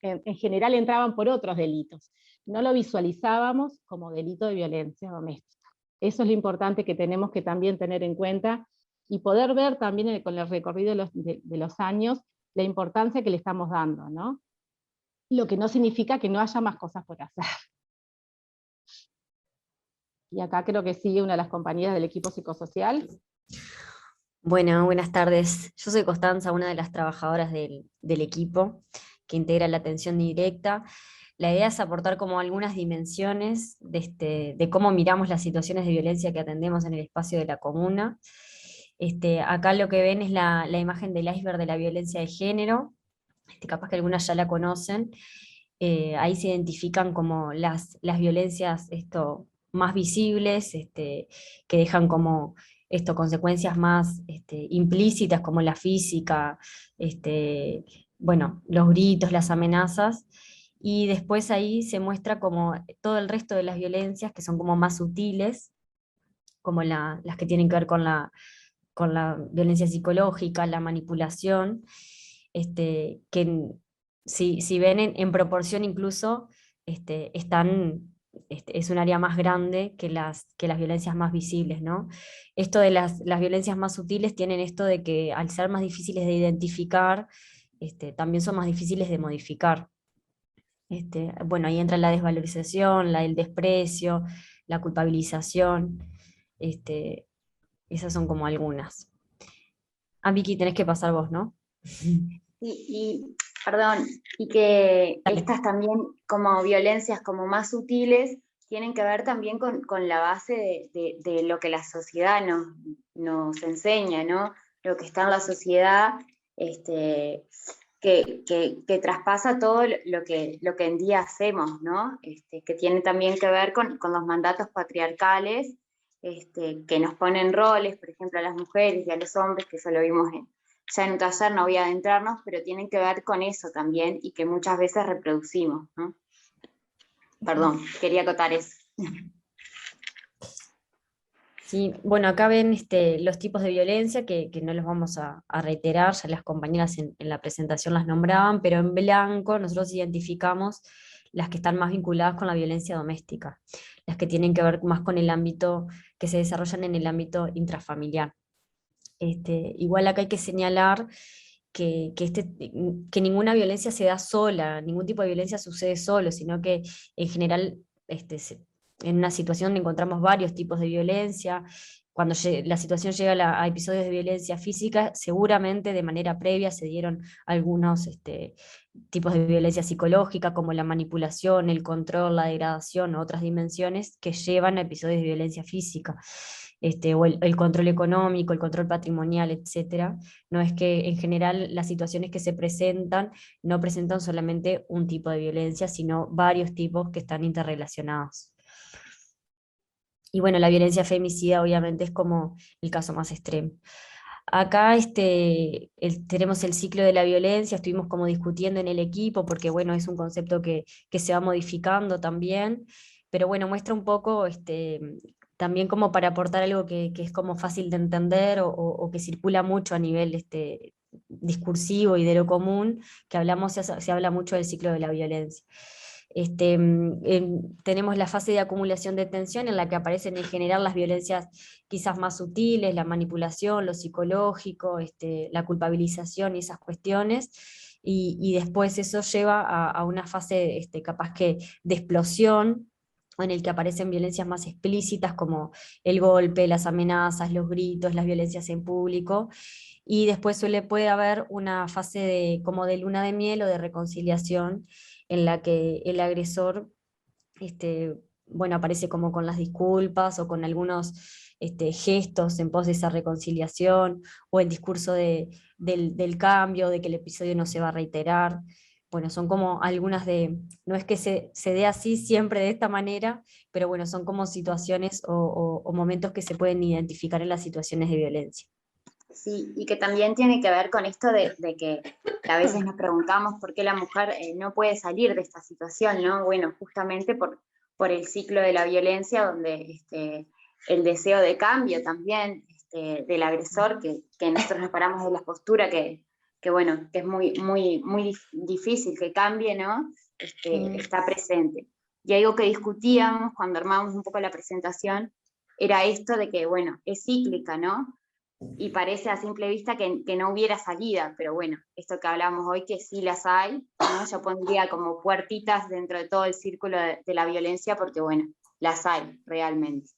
en general entraban por otros delitos. No lo visualizábamos como delito de violencia doméstica. Eso es lo importante que tenemos que también tener en cuenta, y poder ver también con el recorrido de los años la importancia que le estamos dando, ¿no? Lo que no significa que no haya más cosas por hacer. Y acá creo que sigue una de las compañeras del equipo psicosocial. Bueno, buenas tardes. Yo soy Constanza, una de las trabajadoras del equipo que integra la atención directa. La idea es aportar como algunas dimensiones de cómo miramos las situaciones de violencia que atendemos en el espacio de la comuna. Acá lo que ven es la imagen del iceberg de la violencia de género. Capaz que algunas ya la conocen. Ahí se identifican como las violencias más visibles, que dejan como consecuencias más implícitas, como la física, bueno, los gritos, las amenazas, y después ahí se muestra como todo el resto de las violencias que son como más sutiles, como las que tienen que ver con la violencia psicológica, la manipulación, que si ven en proporción incluso, es un área más grande que las violencias más visibles, ¿no? Esto de las violencias más sutiles tienen esto de que al ser más difíciles de identificar, también son más difíciles de modificar. Bueno, ahí entra la desvalorización, el desprecio, la culpabilización, esas son como algunas. Vicky, tenés que pasar vos, ¿no? Perdón, y que estas también como violencias como más sutiles tienen que ver también con la base de lo que la sociedad nos enseña, ¿no? Lo que está en la sociedad, que traspasa todo lo que en día hacemos, ¿no? Que tiene también que ver con los mandatos patriarcales, que nos ponen roles, por ejemplo, a las mujeres y a los hombres, que eso lo vimos ya en un taller, no voy a adentrarnos, pero tienen que ver con eso también, y que muchas veces reproducimos, ¿no? Perdón, quería acotar eso. Sí, bueno, acá ven los tipos de violencia, que no los vamos a reiterar, ya las compañeras en la presentación las nombraban, pero en blanco nosotros identificamos las que están más vinculadas con la violencia doméstica, las que tienen que ver más con el ámbito, que se desarrollan en el ámbito intrafamiliar. Igual acá hay que señalar que ninguna violencia se da sola, ningún tipo de violencia sucede solo, sino que en general en una situación encontramos varios tipos de violencia. Cuando la situación llega a episodios de violencia física, seguramente de manera previa se dieron algunos tipos de violencia psicológica, como la manipulación, el control, la degradación, o otras dimensiones que llevan a episodios de violencia física. O el control económico, el control patrimonial, etc. No es que en general las situaciones que se presentan no presentan solamente un tipo de violencia, sino varios tipos que están interrelacionados. Y bueno, la violencia femicida obviamente es como el caso más extremo. Acá tenemos el ciclo de la violencia, estuvimos como discutiendo en el equipo, porque bueno, es un concepto que se va modificando también, pero bueno, muestra un poco también como para aportar algo que es como fácil de entender, o que circula mucho a nivel discursivo y de lo común, que hablamos, se habla mucho del ciclo de la violencia. Tenemos la fase de acumulación de tensión, en la que aparecen en general las violencias quizás más sutiles, la manipulación, lo psicológico, la culpabilización y esas cuestiones, y después eso lleva a una fase capaz que de explosión, en el que aparecen violencias más explícitas como el golpe, las amenazas, los gritos, las violencias en público, y después puede haber una fase como de luna de miel o de reconciliación, en la que el agresor bueno, aparece como con las disculpas o con algunos gestos en pos de esa reconciliación, o el discurso del cambio, de que el episodio no se va a reiterar. Bueno, son como algunas no es que se dé así siempre de esta manera, pero bueno, son como situaciones o momentos que se pueden identificar en las situaciones de violencia. Sí, y que también tiene que ver con esto de que a veces nos preguntamos por qué la mujer no puede salir de esta situación, ¿no? Bueno, justamente por el ciclo de la violencia, donde el deseo de cambio también del agresor, que nosotros nos paramos de la postura que bueno, que es muy, muy, muy difícil que cambie, ¿no? Está presente. Y algo que discutíamos cuando armábamos un poco la presentación era esto de que, bueno, es cíclica, ¿no? Y parece a simple vista que no hubiera salida, pero bueno, esto que hablamos hoy, que sí las hay, ¿no? Yo pondría como puertitas dentro de todo el círculo de la violencia, porque bueno, las hay realmente.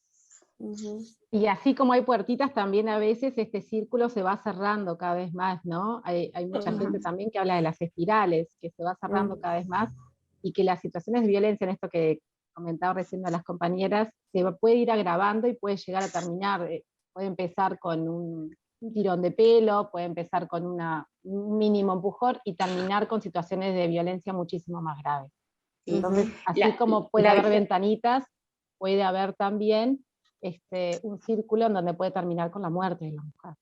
Y así como hay puertitas, también a veces este círculo se va cerrando cada vez más, ¿no? Hay mucha gente también que habla de las espirales, que se va cerrando cada vez más, y que las situaciones de violencia, en esto que comentaba recién a las compañeras, se puede ir agravando y puede llegar a terminar. Puede empezar con un tirón de pelo, puede empezar con un mínimo empujón y terminar con situaciones de violencia muchísimo más graves. Entonces, así como puede haber ventanitas, puede haber también un círculo en donde puede terminar con la muerte de la mujer.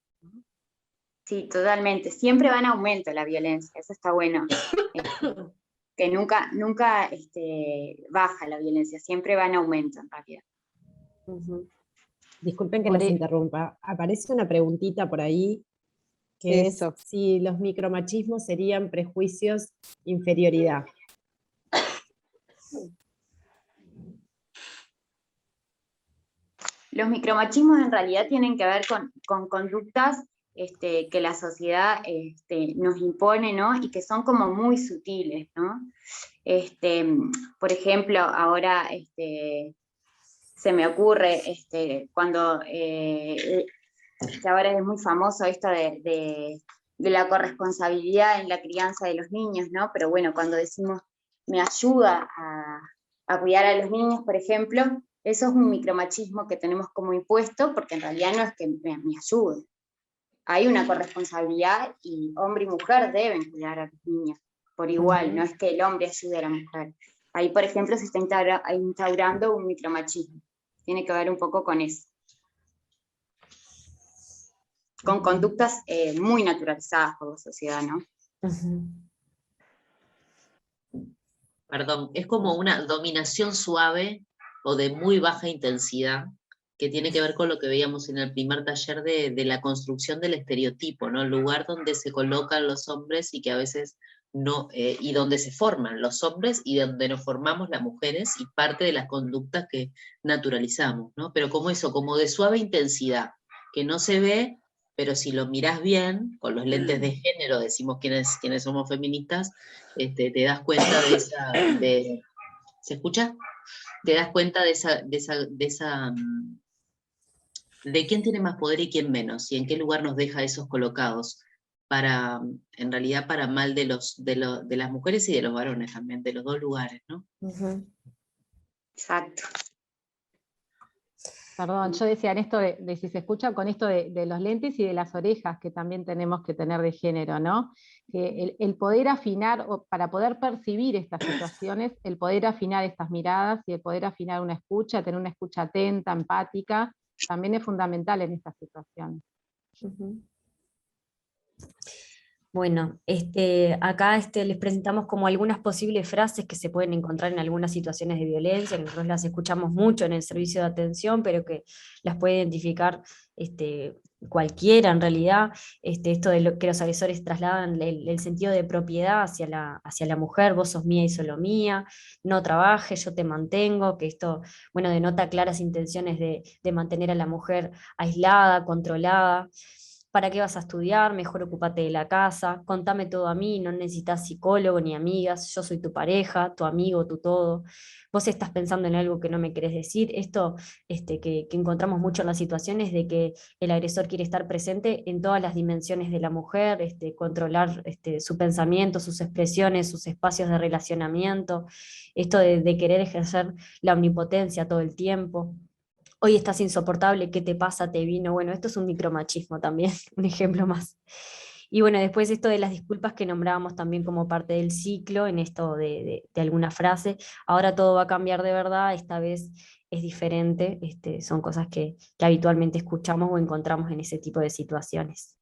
Sí, totalmente. Siempre va en aumento la violencia, eso está bueno. Que nunca baja la violencia, siempre va en aumento en realidad. Disculpen que los interrumpa. Aparece una preguntita por ahí, que es si los micromachismos serían prejuicios, inferioridad. Los micromachismos en realidad tienen que ver con conductas que la sociedad nos impone, ¿no? Y que son como muy sutiles, ¿no? Por ejemplo, ahora se me ocurre cuando que ahora es muy famoso esto de la corresponsabilidad en la crianza de los niños, ¿no? Pero bueno, cuando decimos me ayuda a cuidar a los niños, por ejemplo, eso es un micromachismo que tenemos como impuesto, porque en realidad no es que me ayude. Hay una corresponsabilidad y hombre y mujer deben cuidar a los niños por igual, no es que el hombre ayude a la mujer. Ahí, por ejemplo, se está instaurando un micromachismo. Tiene que ver un poco con eso. Con conductas muy naturalizadas por la sociedad, ¿no? Perdón, es como una dominación suave o de muy baja intensidad, que tiene que ver con lo que veíamos en el primer taller de la construcción del estereotipo, ¿no? El lugar donde se colocan los hombres y que a veces no, y donde se forman los hombres y donde nos formamos las mujeres, y parte de las conductas que naturalizamos, ¿no? Pero como eso, como de suave intensidad, que no se ve, pero si lo mirás bien, con los lentes de género, decimos quienes somos feministas, te das cuenta de esa... ¿Se escucha? Te das cuenta de quién tiene más poder y quién menos, y en qué lugar nos deja esos colocados, en realidad para mal de las mujeres y de los varones también, de los dos lugares, ¿no? Exacto. Perdón, yo decía en esto de si se escucha con esto de los lentes y de las orejas, que también tenemos que tener de género, ¿no? Que el poder afinar, o para poder percibir estas situaciones, el poder afinar estas miradas y el poder afinar una escucha, tener una escucha atenta, empática, también es fundamental en estas situaciones. Bueno, acá les presentamos como algunas posibles frases que se pueden encontrar en algunas situaciones de violencia, que nosotros las escuchamos mucho en el servicio de atención, pero que las puede identificar cualquiera en realidad. Esto de lo que los agresores trasladan el sentido de propiedad hacia la mujer: vos sos mía y solo mía, no trabajes, yo te mantengo, que esto, bueno, denota claras intenciones de mantener a la mujer aislada, controlada. ¿Para qué vas a estudiar? Mejor ocúpate de la casa, contame todo a mí, no necesitas psicólogo ni amigas, yo soy tu pareja, tu amigo, tu todo. Vos estás pensando en algo que no me querés decir. Esto que encontramos mucho en las situaciones de que el agresor quiere estar presente en todas las dimensiones de la mujer, controlar su pensamiento, sus expresiones, sus espacios de relacionamiento, esto de querer ejercer la omnipotencia todo el tiempo. Hoy estás insoportable, ¿qué te pasa? ¿Te vino? Bueno, esto es un micromachismo también, un ejemplo más. Y bueno, después esto de las disculpas que nombrábamos también como parte del ciclo, en esto de alguna frase: ahora todo va a cambiar de verdad, esta vez es diferente. Son cosas que habitualmente escuchamos o encontramos en ese tipo de situaciones.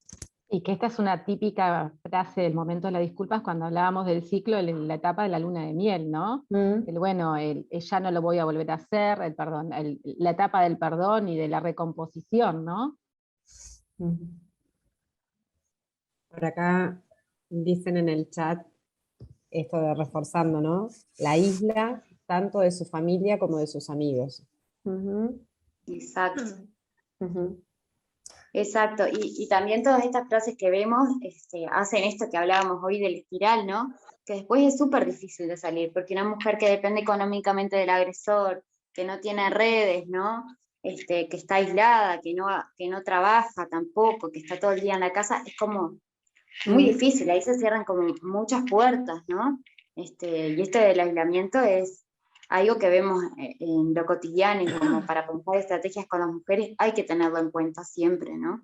Y que esta es una típica frase del momento de las disculpas cuando hablábamos del ciclo, en la etapa de la luna de miel, ¿no? Ya no lo voy a volver a hacer, la etapa del perdón y de la recomposición, ¿no? Por acá dicen en el chat esto de reforzando, ¿no? La aísla tanto de su familia como de sus amigos. Exacto. Exacto, y también todas estas frases que vemos hacen esto que hablábamos hoy del espiral, ¿no? Que después es súper difícil de salir, porque una mujer que depende económicamente del agresor, que no tiene redes, ¿no? Que está aislada, que no trabaja tampoco, que está todo el día en la casa, es como muy difícil, ahí se cierran como muchas puertas, ¿no? Y esto del aislamiento es algo que vemos en lo cotidiano, y como para pensar estrategias con las mujeres hay que tenerlo en cuenta siempre, ¿no?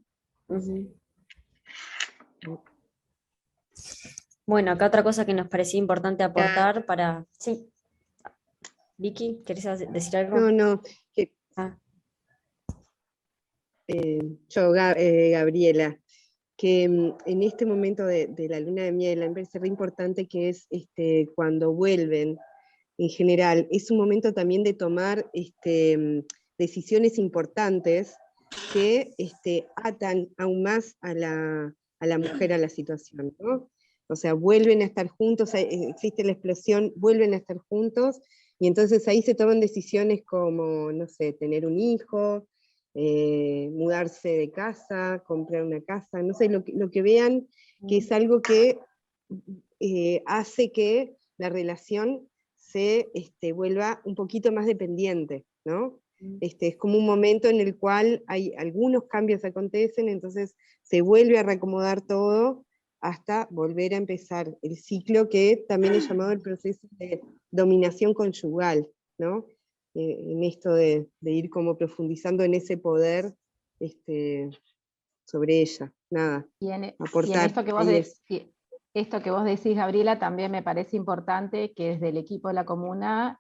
Bueno, acá otra cosa que nos parecía importante aportar para... Sí. Vicky, ¿querés decir algo? No. Gabriela, que en este momento de la luna de miel, me parece re importante que es cuando vuelven, en general, es un momento también de tomar decisiones importantes que atan aún más a la mujer a la situación, ¿no? O sea, vuelven a estar juntos, existe la explosión, vuelven a estar juntos, y entonces ahí se toman decisiones como, no sé, tener un hijo, mudarse de casa, comprar una casa, no sé, lo que vean que es algo que hace que la relación se vuelva un poquito más dependiente, ¿no? Es como un momento en el cual hay algunos cambios acontecen, entonces se vuelve a reacomodar todo hasta volver a empezar el ciclo que también es llamado el proceso de dominación conyugal, ¿no? En esto de ir como profundizando en ese poder sobre ella, nada, aportar. Esto que vos decís, Gabriela, también me parece importante que desde el equipo de la comuna,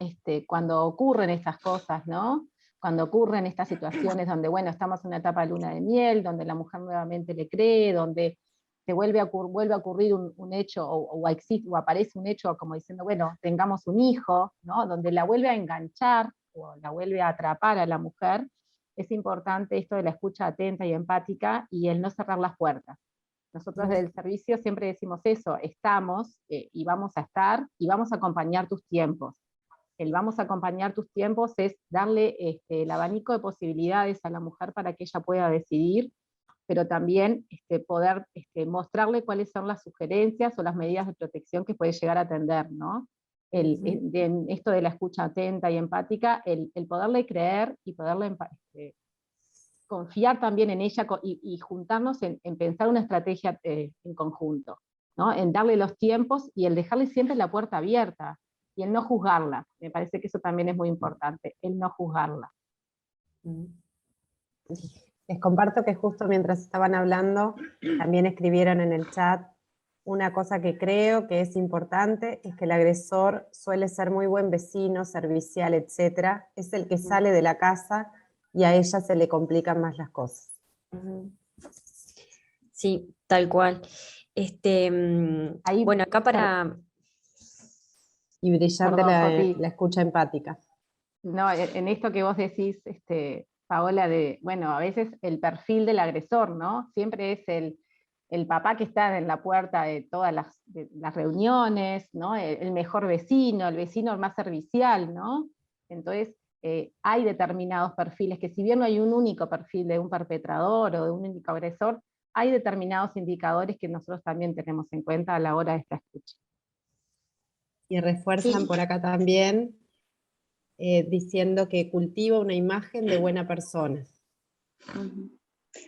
cuando ocurren estas cosas, ¿no? Cuando ocurren estas situaciones donde, bueno, estamos en una etapa de luna de miel, donde la mujer nuevamente le cree, donde se vuelve a ocurrir un hecho, o aparece un hecho como diciendo, bueno, tengamos un hijo, ¿no? Donde la vuelve a enganchar, o la vuelve a atrapar a la mujer, es importante esto de la escucha atenta y empática, y el no cerrar las puertas. Nosotros desde el servicio siempre decimos eso: estamos y vamos a estar, y vamos a acompañar tus tiempos. El vamos a acompañar tus tiempos es darle el abanico de posibilidades a la mujer para que ella pueda decidir, pero también poder mostrarle cuáles son las sugerencias o las medidas de protección que puede llegar a atender, ¿no? Esto de la escucha atenta y empática, el poderle creer y poderle confiar también en ella, y juntarnos en pensar una estrategia en conjunto, ¿no? En darle los tiempos y el dejarle siempre la puerta abierta, y el no juzgarla. Me parece que eso también es muy importante, el no juzgarla. Les comparto que justo mientras estaban hablando, también escribieron en el chat una cosa que creo que es importante, es que el agresor suele ser muy buen vecino, servicial, etc. Es el que sale de la casa y a ella se le complican más las cosas. Sí, tal cual. Bueno, acá para... Y brillante Perdón, Coti. la escucha empática. No, en esto que vos decís, Paola, bueno, a veces el perfil del agresor, ¿no? Siempre es el papá que está en la puerta de todas las reuniones, ¿no? El mejor vecino, el vecino más servicial, ¿no? Entonces, hay determinados perfiles que, si bien no hay un único perfil de un perpetrador o de un único agresor, hay determinados indicadores que nosotros también tenemos en cuenta a la hora de esta escucha. Y refuerzan por acá también, diciendo que cultiva una imagen de buena persona.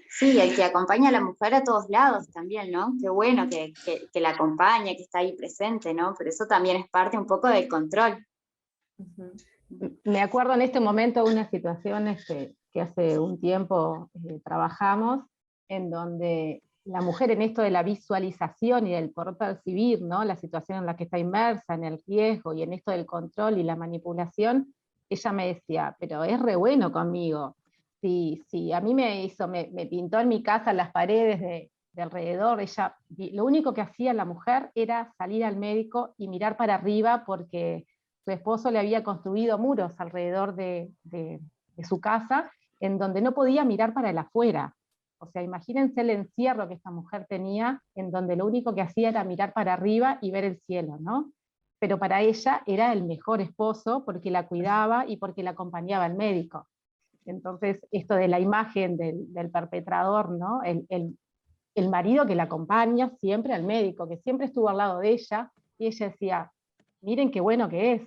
Sí, el que acompaña a la mujer a todos lados también, ¿no? Qué bueno que la acompaña, que está ahí presente, ¿no? Pero eso también es parte un poco del control. Me acuerdo en este momento de unas situaciones que hace un tiempo trabajamos, en donde la mujer, en esto de la visualización y del poder percibir, ¿no?, la situación en la que está inmersa, en el riesgo y en esto del control y la manipulación, ella me decía, pero es re bueno conmigo. Si a mí me pintó en mi casa las paredes de alrededor, lo único que hacía la mujer era salir al médico y mirar para arriba, porque su esposo le había construido muros alrededor de su casa, en donde no podía mirar para el afuera. O sea, imagínense el encierro que esta mujer tenía, en donde lo único que hacía era mirar para arriba y ver el cielo, ¿no? Pero para ella era el mejor esposo, porque la cuidaba y porque la acompañaba al médico. Entonces, esto de la imagen del perpetrador, ¿no? El marido que la acompaña siempre al médico, que siempre estuvo al lado de ella, y ella decía, miren qué bueno que es.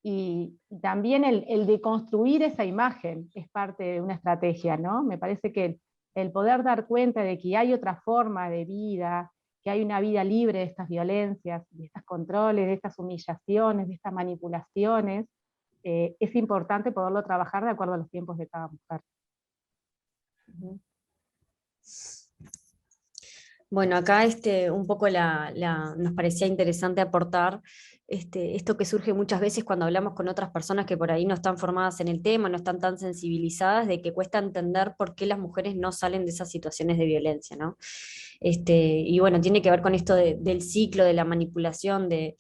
Y también el de construir esa imagen es parte de una estrategia, ¿no? Me parece que el poder dar cuenta de que hay otra forma de vida, que hay una vida libre de estas violencias, de estos controles, de estas humillaciones, de estas manipulaciones, es importante poderlo trabajar de acuerdo a los tiempos de cada mujer. Bueno, acá un poco nos parecía interesante aportar esto que surge muchas veces cuando hablamos con otras personas que por ahí no están formadas en el tema, no están tan sensibilizadas, de que cuesta entender por qué las mujeres no salen de esas situaciones de violencia, ¿no? Y bueno, tiene que ver con esto del ciclo, de la manipulación, de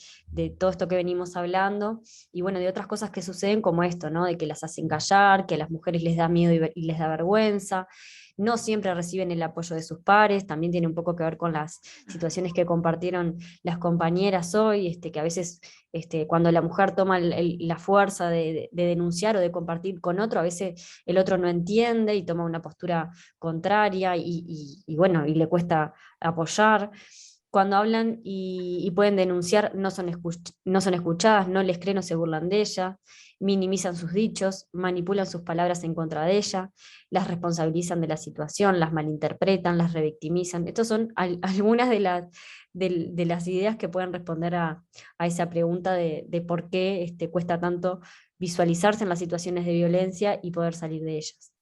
todo esto que venimos hablando, y bueno, de otras cosas que suceden como esto, ¿no? De que las hacen callar, que a las mujeres les da miedo y les da vergüenza, no siempre reciben el apoyo de sus pares, también tiene un poco que ver con las situaciones que compartieron las compañeras hoy, que a veces cuando la mujer toma la fuerza de denunciar o de compartir con otro, a veces el otro no entiende y toma una postura contraria y bueno, y le cuesta apoyar. Cuando hablan y pueden denunciar, no son escuchadas, no les creen o se burlan de ella, minimizan sus dichos, manipulan sus palabras en contra de ella, las responsabilizan de la situación, las malinterpretan, las revictimizan. Estas son algunas de las ideas que pueden responder a esa pregunta de por qué cuesta tanto visualizarse en las situaciones de violencia y poder salir de ellas.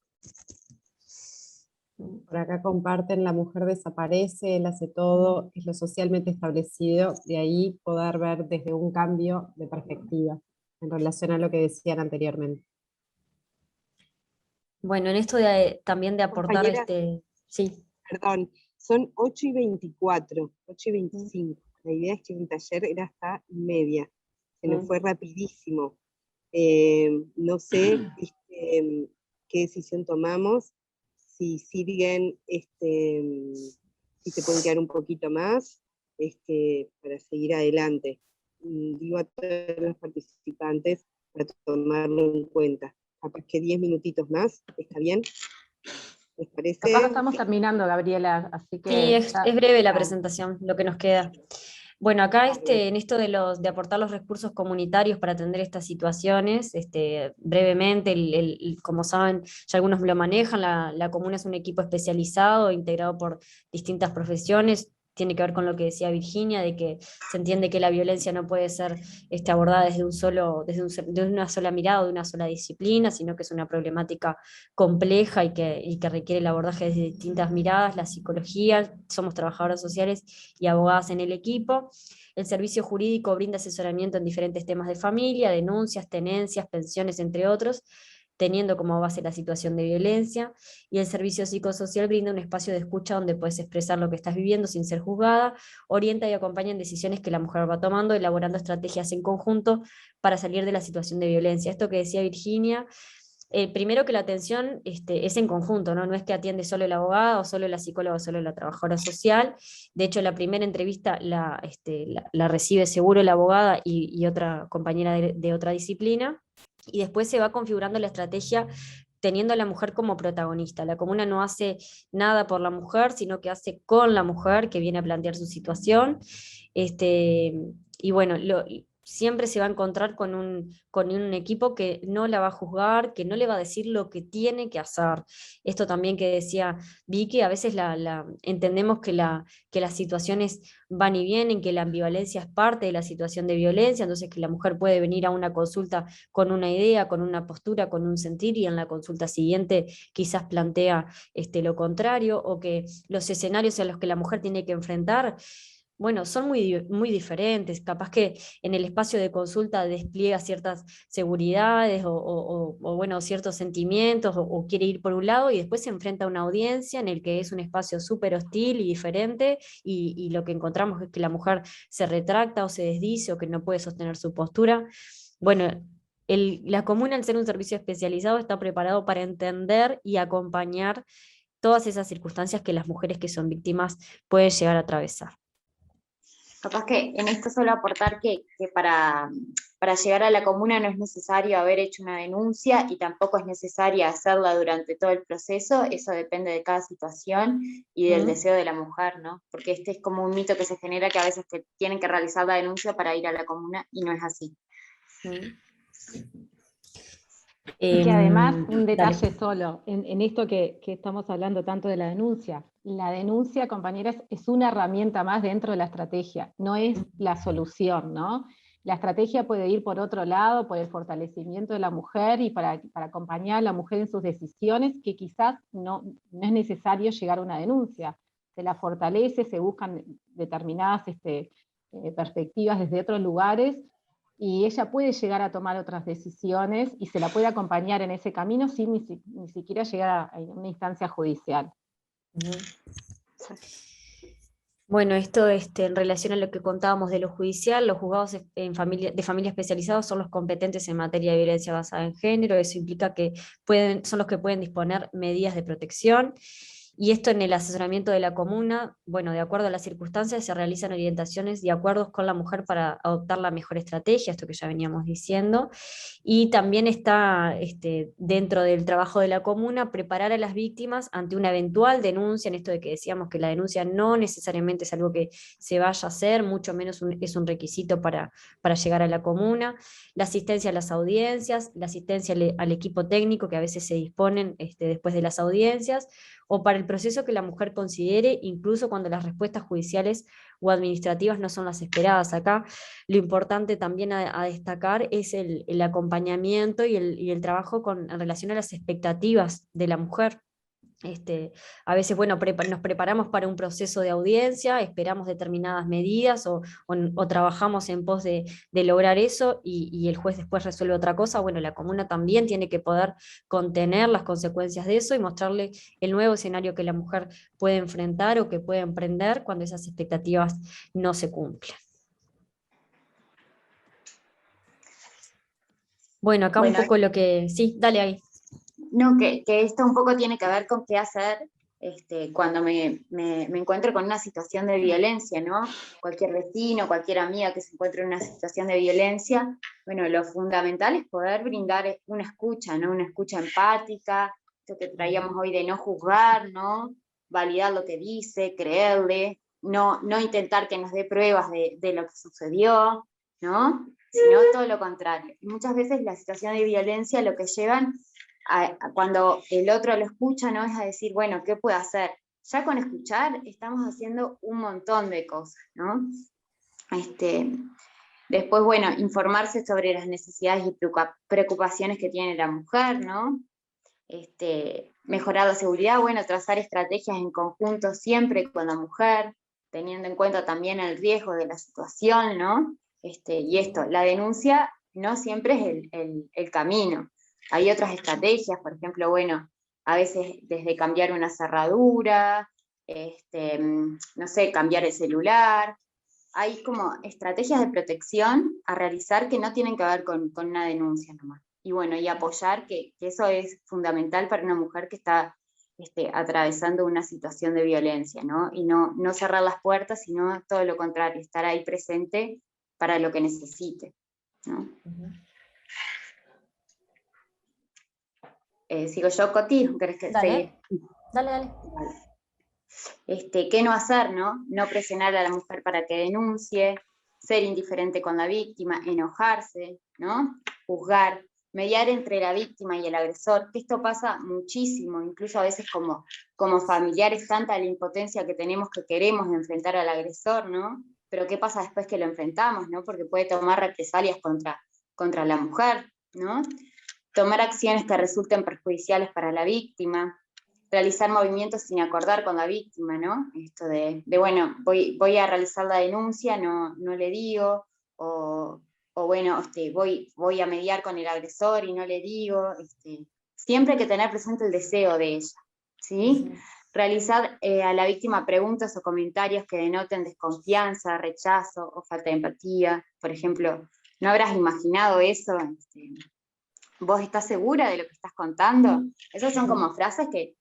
Por acá comparten, la mujer desaparece, él hace todo, es lo socialmente establecido, de ahí poder ver desde un cambio de perspectiva, en relación a lo que decían anteriormente. Bueno, en esto también de aportar sí. Perdón, son 8:24, 8:25. La idea es que el taller era hasta 1:30. Se nos fue rapidísimo. No sé qué decisión tomamos, si siguen, si se pueden quedar un poquito más, para seguir adelante. Digo a todos los participantes para tomarlo en cuenta. Capaz que 10 minutitos más, ¿está bien? ¿Les parece? Capaz estamos terminando, Gabriela, así que... Sí, es breve la presentación, lo que nos queda. Bueno, acá en esto de aportar los recursos comunitarios para atender estas situaciones, brevemente, como saben, ya algunos lo manejan, la comuna es un equipo especializado, integrado por distintas profesiones. Tiene que ver con lo que decía Virginia, de que se entiende que la violencia no puede ser abordada desde una sola mirada, de una sola disciplina, sino que es una problemática compleja y que requiere el abordaje desde distintas miradas, la psicología, somos trabajadoras sociales y abogadas en el equipo. El servicio jurídico brinda asesoramiento en diferentes temas de familia, denuncias, tenencias, pensiones, entre otros. teniendo como base la situación de violencia, y el servicio psicosocial brinda un espacio de escucha donde puedes expresar lo que estás viviendo sin ser juzgada, orienta y acompaña en decisiones que la mujer va tomando, elaborando estrategias en conjunto para salir de la situación de violencia. Esto que decía Virginia, primero que la atención es en conjunto, ¿no? No es que atiende solo el abogado, o solo la psicóloga, o solo la trabajadora social. De hecho, la primera entrevista la recibe seguro la abogada y otra compañera de otra disciplina, y después se va configurando la estrategia teniendo a la mujer como protagonista. La comuna no hace nada por la mujer, sino que hace con la mujer que viene a plantear su situación. Y bueno, siempre se va a encontrar con un equipo que no la va a juzgar, que no le va a decir lo que tiene que hacer. Esto también que decía Vicky, a veces entendemos que las situaciones van y vienen, que la ambivalencia es parte de la situación de violencia, entonces que la mujer puede venir a una consulta con una idea, con una postura, con un sentir, y en la consulta siguiente quizás plantea lo contrario, o que los escenarios a los que la mujer tiene que enfrentar, bueno, son muy, muy diferentes. Capaz que en el espacio de consulta despliega ciertas seguridades bueno, ciertos sentimientos, o quiere ir por un lado, y después se enfrenta a una audiencia en el que es un espacio súper hostil y diferente, y lo que encontramos es que la mujer se retracta o se desdice, o que no puede sostener su postura. Bueno, la comuna, al ser un servicio especializado, está preparado para entender y acompañar todas esas circunstancias que las mujeres que son víctimas pueden llegar a atravesar. Capaz que en esto solo aportar que para llegar a la comuna no es necesario haber hecho una denuncia, y tampoco es necesaria hacerla durante todo el proceso. Eso depende de cada situación y del deseo de la mujer, ¿no? Porque este es como un mito que se genera, que a veces tienen que realizar la denuncia para ir a la comuna, y no es así. Y que además, un detalle solo, en esto que estamos hablando tanto de la denuncia, compañeras, es una herramienta más dentro de la estrategia, no es la solución, ¿no? La estrategia puede ir por otro lado, por el fortalecimiento de la mujer, y para acompañar a la mujer en sus decisiones, que quizás no es necesario llegar a una denuncia. Se la fortalece, se buscan determinadas perspectivas desde otros lugares, y ella puede llegar a tomar otras decisiones, y se la puede acompañar en ese camino sin ni siquiera llegar a una instancia judicial. Bueno, esto en relación a lo que contábamos de lo judicial, los juzgados de familia especializados son los competentes en materia de violencia basada en género. Eso implica que son los que pueden disponer medidas de protección. Y esto en el asesoramiento de la comuna, bueno, de acuerdo a las circunstancias, se realizan orientaciones y acuerdos con la mujer para adoptar la mejor estrategia, esto que ya veníamos diciendo. Y también está dentro del trabajo de la comuna preparar a las víctimas ante una eventual denuncia, en esto de que decíamos que la denuncia no necesariamente es algo que se vaya a hacer, mucho menos es un requisito para llegar a la comuna. La asistencia a las audiencias, la asistencia al equipo técnico que a veces se disponen después de las audiencias, o para el proceso que la mujer considere, incluso cuando las respuestas judiciales o administrativas no son las esperadas. Acá lo importante también a destacar es el acompañamiento y el trabajo en relación a las expectativas de la mujer. A veces, bueno, nos preparamos para un proceso de audiencia, esperamos determinadas medidas o trabajamos en pos de lograr eso, y el juez después resuelve otra cosa. Bueno, la comuna también tiene que poder contener las consecuencias de eso y mostrarle el nuevo escenario que la mujer puede enfrentar o que puede emprender cuando esas expectativas no se cumplen. Bueno, acá un poco lo que... Sí, dale ahí. No, que esto un poco tiene que ver con qué hacer cuando me encuentro con una situación de violencia, ¿no? Cualquier vecino, cualquier amiga que se encuentre en una situación de violencia, bueno, lo fundamental es poder brindar una escucha, ¿no? Una escucha empática, esto que traíamos hoy de no juzgar, ¿no? Validar lo que dice, creerle, no intentar que nos dé pruebas de lo que sucedió, ¿no? Sino todo lo contrario. Y muchas veces la situación de violencia lo que llevan cuando el otro lo escucha, ¿no? Es a decir, bueno, ¿qué puedo hacer? Ya con escuchar estamos haciendo un montón de cosas, ¿no? Después, bueno, informarse sobre las necesidades y preocupaciones que tiene la mujer, ¿no? Mejorar la seguridad, bueno, trazar estrategias en conjunto siempre con la mujer, teniendo en cuenta también el riesgo de la situación, ¿no? Y la denuncia no siempre es el camino. Hay otras estrategias, por ejemplo, bueno, a veces desde cambiar una cerradura, no sé, cambiar el celular. Hay como estrategias de protección a realizar que no tienen que ver con una denuncia nomás. Y bueno, y apoyar que eso es fundamental para una mujer que está atravesando una situación de violencia, ¿no? Y no cerrar las puertas, sino todo lo contrario, estar ahí presente para lo que necesite, ¿no? Sigo yo, Coti, ¿querés que seguir? Dale. ¿Qué no hacer, no? No presionar a la mujer para que denuncie, ser indiferente con la víctima, enojarse, ¿no? Juzgar, mediar entre la víctima y el agresor, que esto pasa muchísimo, incluso a veces como familiares, tanta la impotencia que tenemos que queremos enfrentar al agresor, ¿no? Pero ¿qué pasa después que lo enfrentamos, no? Porque puede tomar represalias contra la mujer, ¿no? Tomar acciones que resulten perjudiciales para la víctima, realizar movimientos sin acordar con la víctima, ¿no? Esto de bueno, voy a realizar la denuncia, no le digo, o bueno, voy a mediar con el agresor y no le digo. Siempre hay que tener presente el deseo de ella, ¿sí? Realizar a la víctima preguntas o comentarios que denoten desconfianza, rechazo o falta de empatía. Por ejemplo, ¿no habrás imaginado eso? ¿Vos estás segura de lo que estás contando? Esas son como frases que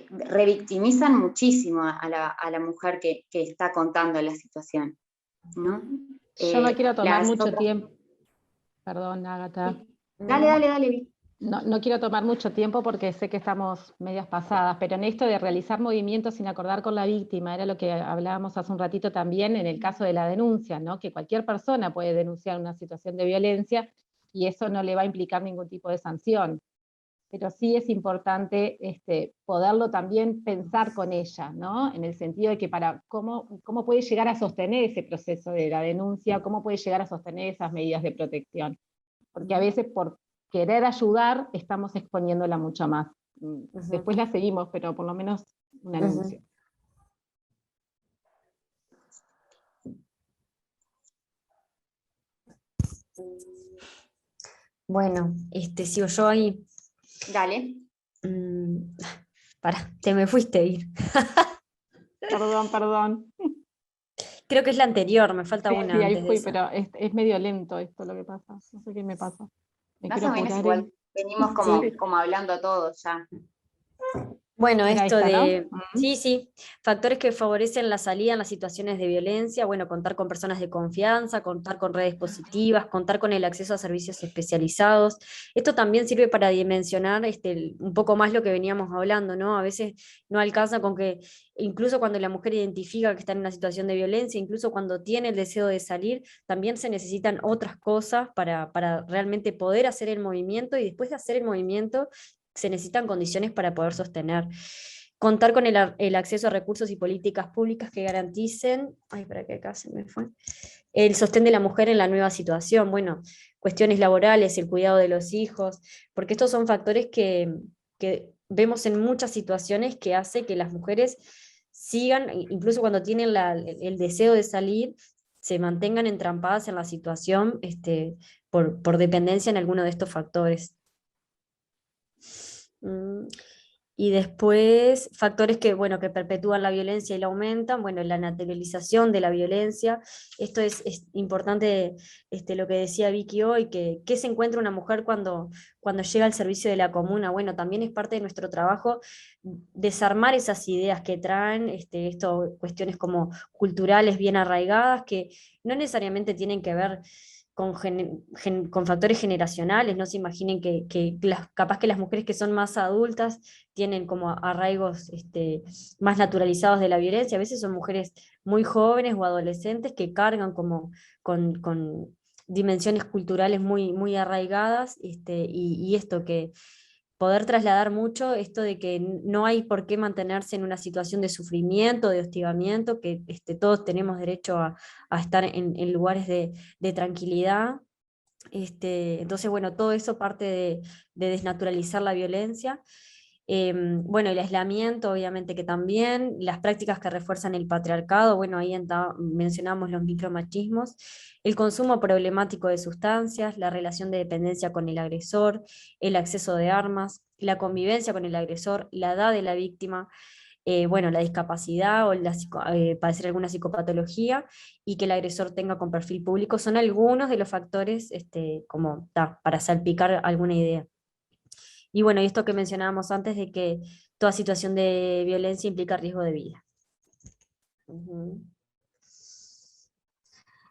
revictimizan muchísimo a la mujer que está contando la situación, ¿no? Yo no quiero tomar mucho tiempo. Perdón, Ágata. Dale. No quiero tomar mucho tiempo porque sé que estamos medias pasadas, pero en esto de realizar movimientos sin acordar con la víctima, era lo que hablábamos hace un ratito también en el caso de la denuncia, ¿no? Que cualquier persona puede denunciar una situación de violencia y eso no le va a implicar ningún tipo de sanción. Pero sí es importante poderlo también pensar con ella, ¿no? En el sentido de que cómo puede llegar a sostener ese proceso de la denuncia, cómo puede llegar a sostener esas medidas de protección. Porque a veces por querer ayudar estamos exponiéndola mucho más. Después la seguimos, pero por lo menos un anuncio. Bueno, sigo yo ahí. Dale. Te me fuiste, Ir. Perdón. Creo que es la anterior, me falta una. Sí, ahí antes de fui, esa. pero es medio lento esto lo que pasa. No sé qué me pasa. Más o menos igual. Venimos como hablando todos ya. Bueno, Era esto esta, de, ¿no? sí, factores que favorecen la salida en las situaciones de violencia, bueno, contar con personas de confianza, contar con redes positivas, contar con el acceso a servicios especializados. Esto también sirve para dimensionar un poco más lo que veníamos hablando, ¿no? A veces no alcanza con que, incluso cuando la mujer identifica que está en una situación de violencia, incluso cuando tiene el deseo de salir, también se necesitan otras cosas para realmente poder hacer el movimiento, y después de hacer el movimiento, se necesitan condiciones para poder sostener. Contar con el acceso a recursos y políticas públicas que garanticen, para que acá se me fue, el sostén de la mujer en la nueva situación, bueno, cuestiones laborales, el cuidado de los hijos, porque estos son factores que vemos en muchas situaciones que hace que las mujeres sigan, incluso cuando tienen el deseo de salir, se mantengan entrampadas en la situación por dependencia en alguno de estos factores. Y después, factores que perpetúan la violencia y la aumentan, bueno, la naturalización de la violencia. Esto es importante, lo que decía Vicky hoy, que ¿qué se encuentra una mujer cuando llega al servicio de la comuna? Bueno, también es parte de nuestro trabajo desarmar esas ideas que traen, cuestiones como culturales bien arraigadas, que no necesariamente tienen que ver con factores generacionales. No se imaginen que capaz que las mujeres que son más adultas tienen como arraigos más naturalizados de la violencia. A veces son mujeres muy jóvenes o adolescentes que cargan como con dimensiones culturales muy, muy arraigadas, y esto que poder trasladar mucho esto de que no hay por qué mantenerse en una situación de sufrimiento, de hostigamiento, que todos tenemos derecho a estar en lugares de tranquilidad. Entonces, bueno, todo eso parte de desnaturalizar la violencia. Bueno, el aislamiento, obviamente que también, las prácticas que refuerzan el patriarcado, bueno, ahí mencionamos los micromachismos, el consumo problemático de sustancias, la relación de dependencia con el agresor, el acceso de armas, la convivencia con el agresor, la edad de la víctima, bueno, la discapacidad o padecer alguna psicopatología, y que el agresor tenga con perfil público, son algunos de los factores como para salpicar alguna idea. Y bueno, y esto que mencionábamos antes de que toda situación de violencia implica riesgo de vida. Ujú.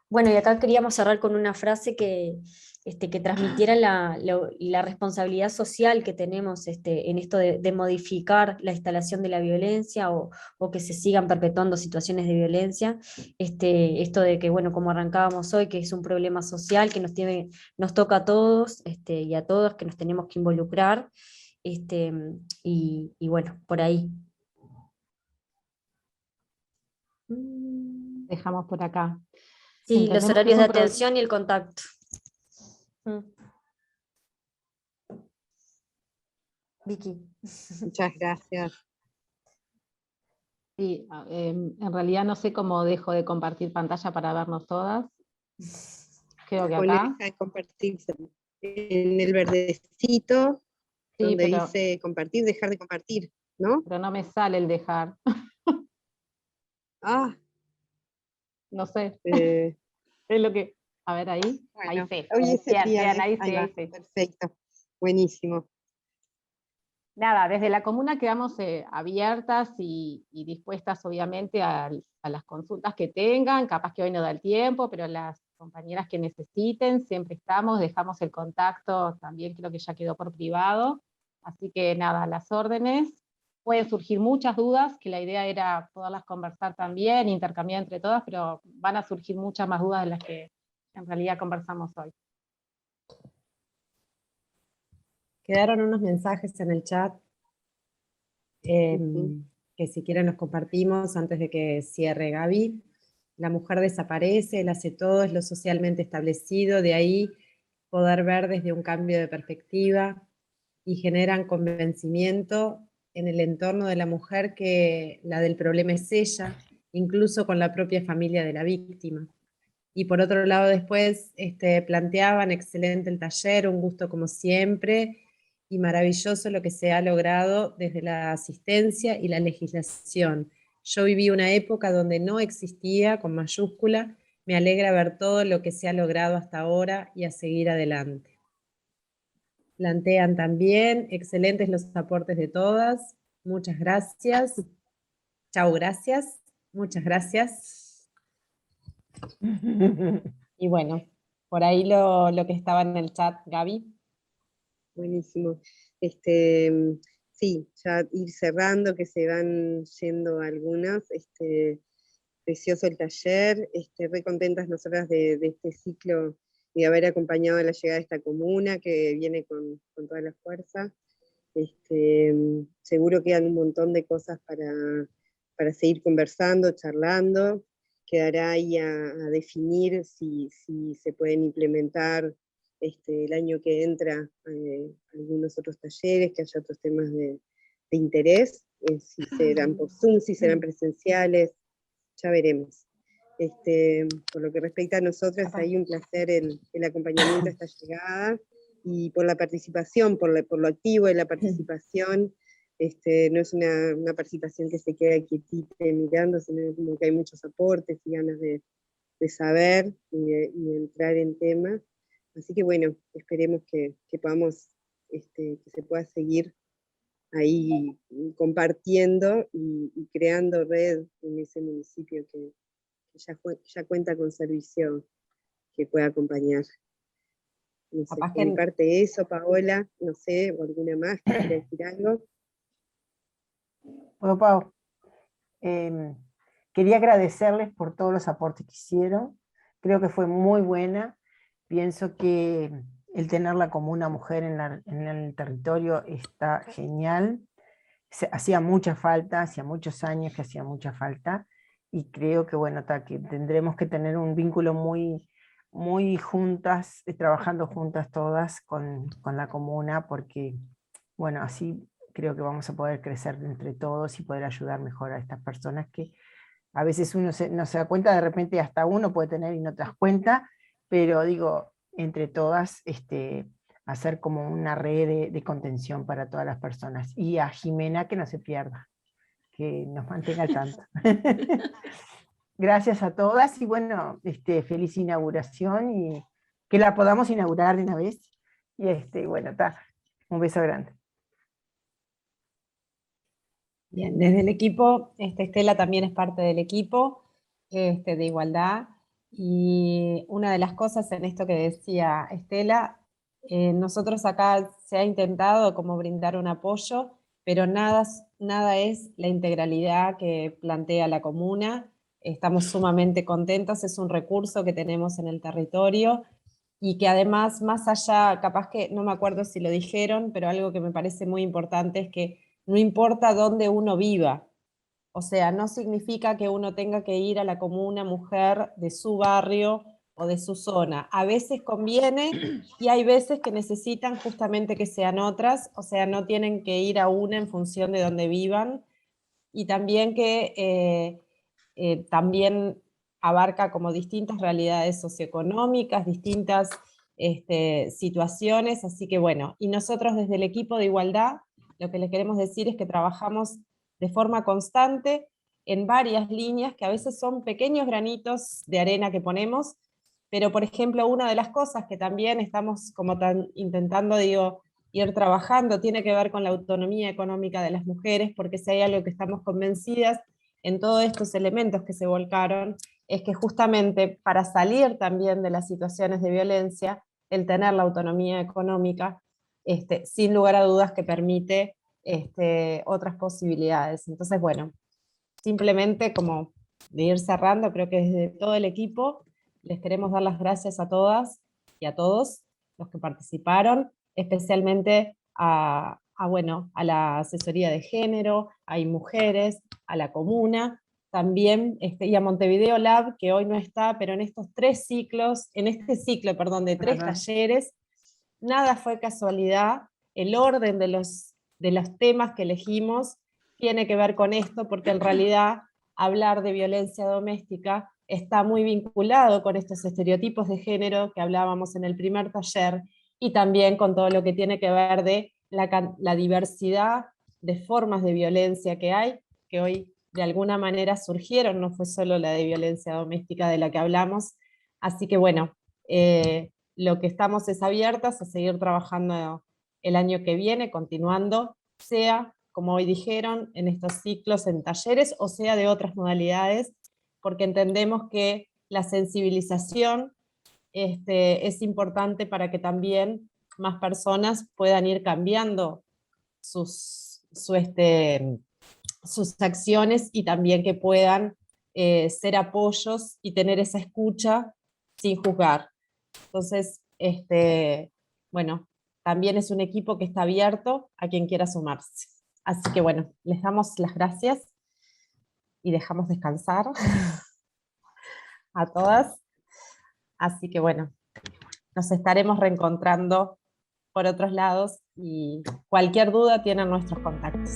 Bueno, y acá queríamos cerrar con una frase que transmitiera la responsabilidad social que tenemos en esto de modificar la instalación de la violencia o que se sigan perpetuando situaciones de violencia. Esto de que, bueno, como arrancábamos hoy, que es un problema social que nos toca a todos y a todos, que nos tenemos que involucrar. Y bueno, por ahí. Dejamos por acá. Sí, los horarios de atención y el contacto. Vicky. Muchas gracias. Sí, en realidad no sé cómo dejo de compartir pantalla para vernos todas. Creo que acá. Deja de compartirse. En el verdecito, sí, donde dice compartir, dejar de compartir, ¿no? Pero no me sale el dejar. No sé. Es lo que. A ver ahí. Bueno, ahí sí. Hoy es el día, ahí sí. Perfecto. Buenísimo. Nada, desde la comuna quedamos abiertas y dispuestas obviamente a las consultas que tengan, capaz que hoy no da el tiempo, pero las compañeras que necesiten, siempre estamos, dejamos el contacto, también creo que ya quedó por privado, así que nada, las órdenes, pueden surgir muchas dudas, que la idea era poderlas conversar también, intercambiar entre todas, pero van a surgir muchas más dudas de las que en realidad conversamos hoy. Quedaron unos mensajes en el chat que si quieren los compartimos antes de que cierre Gaby. La mujer desaparece, él hace todo, es lo socialmente establecido, de ahí poder ver desde un cambio de perspectiva y generan convencimiento en el entorno de la mujer que la del problema es ella, incluso con la propia familia de la víctima. Y por otro lado después planteaban, excelente el taller, un gusto como siempre, y maravilloso lo que se ha logrado desde la asistencia y la legislación. Yo viví una época donde no existía, con mayúscula, me alegra ver todo lo que se ha logrado hasta ahora y a seguir adelante. Plantean también, excelentes los aportes de todas, muchas gracias. Chau, gracias, muchas gracias. Y bueno, por ahí lo que estaba en el chat, Gaby. Buenísimo. Sí, ya ir cerrando, que se van yendo algunas. Precioso el taller, re contentas nosotras de este ciclo y de haber acompañado a la llegada de esta comuna que viene con toda la fuerza. Seguro quedan un montón de cosas para seguir conversando, charlando. Quedará ahí a definir si se pueden implementar el año que entra algunos otros talleres, que haya otros temas de interés, si serán por Zoom, si serán presenciales, ya veremos. Por lo que respecta a nosotras, hay un placer el acompañamiento a esta llegada, y por la participación, por lo activo de la participación. No es una participación que se queda quietita mirando, sino como que hay muchos aportes y ganas de saber y de entrar en tema. Así que bueno, esperemos que podamos, que se pueda seguir ahí compartiendo y creando red en ese municipio que ya cuenta con servicio que pueda acompañar. No sé, por mi parte eso, Paola, no sé, o alguna más que quiera decir algo. Bueno, Pau, quería agradecerles por todos los aportes que hicieron, creo que fue muy buena, pienso que el tenerla como una mujer en el territorio está genial, hacía mucha falta, hacía muchos años que hacía mucha falta, y creo que bueno, que tendremos que tener un vínculo muy, muy juntas, trabajando juntas todas con la comuna, porque bueno, así creo que vamos a poder crecer entre todos y poder ayudar mejor a estas personas que a veces uno no se da cuenta, de repente hasta uno puede tener y no te das cuenta, pero digo, entre todas, hacer como una red de contención para todas las personas. Y a Jimena que no se pierda, que nos mantenga al tanto. Gracias a todas y bueno, feliz inauguración y que la podamos inaugurar de una vez. Y bueno, un beso grande. Bien, desde el equipo, Estela también es parte del equipo de igualdad, y una de las cosas en esto que decía Estela, nosotros acá se ha intentado como brindar un apoyo, pero nada es la integralidad que plantea la comuna. Estamos sumamente contentos, es un recurso que tenemos en el territorio, y que además, más allá, capaz que, no me acuerdo si lo dijeron, pero algo que me parece muy importante es que no importa dónde uno viva, o sea, no significa que uno tenga que ir a la comuna mujer de su barrio o de su zona. A veces conviene y hay veces que necesitan justamente que sean otras, o sea, no tienen que ir a una en función de donde vivan, y también que también abarca como distintas realidades socioeconómicas, distintas situaciones, así que bueno, y nosotros desde el equipo de igualdad, lo que les queremos decir es que trabajamos de forma constante en varias líneas, que a veces son pequeños granitos de arena que ponemos, pero por ejemplo, una de las cosas que también estamos como intentando, ir trabajando, tiene que ver con la autonomía económica de las mujeres, porque si hay algo que estamos convencidas en todos estos elementos que se volcaron, es que justamente para salir también de las situaciones de violencia, el tener la autonomía económica, sin lugar a dudas que permite otras posibilidades. Entonces, bueno, simplemente como de ir cerrando, creo que desde todo el equipo les queremos dar las gracias a todas y a todos los que participaron, especialmente a la asesoría de género, a mujeres, a la comuna, también, y a Montevideo Lab, que hoy no está, pero en estos de 3 talleres, nada fue casualidad, el orden de los temas que elegimos tiene que ver con esto, porque en realidad hablar de violencia doméstica está muy vinculado con estos estereotipos de género que hablábamos en el primer taller, y también con todo lo que tiene que ver de la diversidad de formas de violencia que hay, que hoy de alguna manera surgieron, no fue solo la de violencia doméstica de la que hablamos, así que bueno, lo que estamos es abiertas a seguir trabajando el año que viene, continuando, sea, como hoy dijeron, en estos ciclos, en talleres, o sea de otras modalidades, porque entendemos que la sensibilización es importante para que también más personas puedan ir cambiando sus acciones, y también que puedan ser apoyos y tener esa escucha sin juzgar. Entonces, bueno, también es un equipo que está abierto a quien quiera sumarse. Así que bueno, les damos las gracias y dejamos descansar a todas. Así que bueno, nos estaremos reencontrando por otros lados, y cualquier duda tienen nuestros contactos.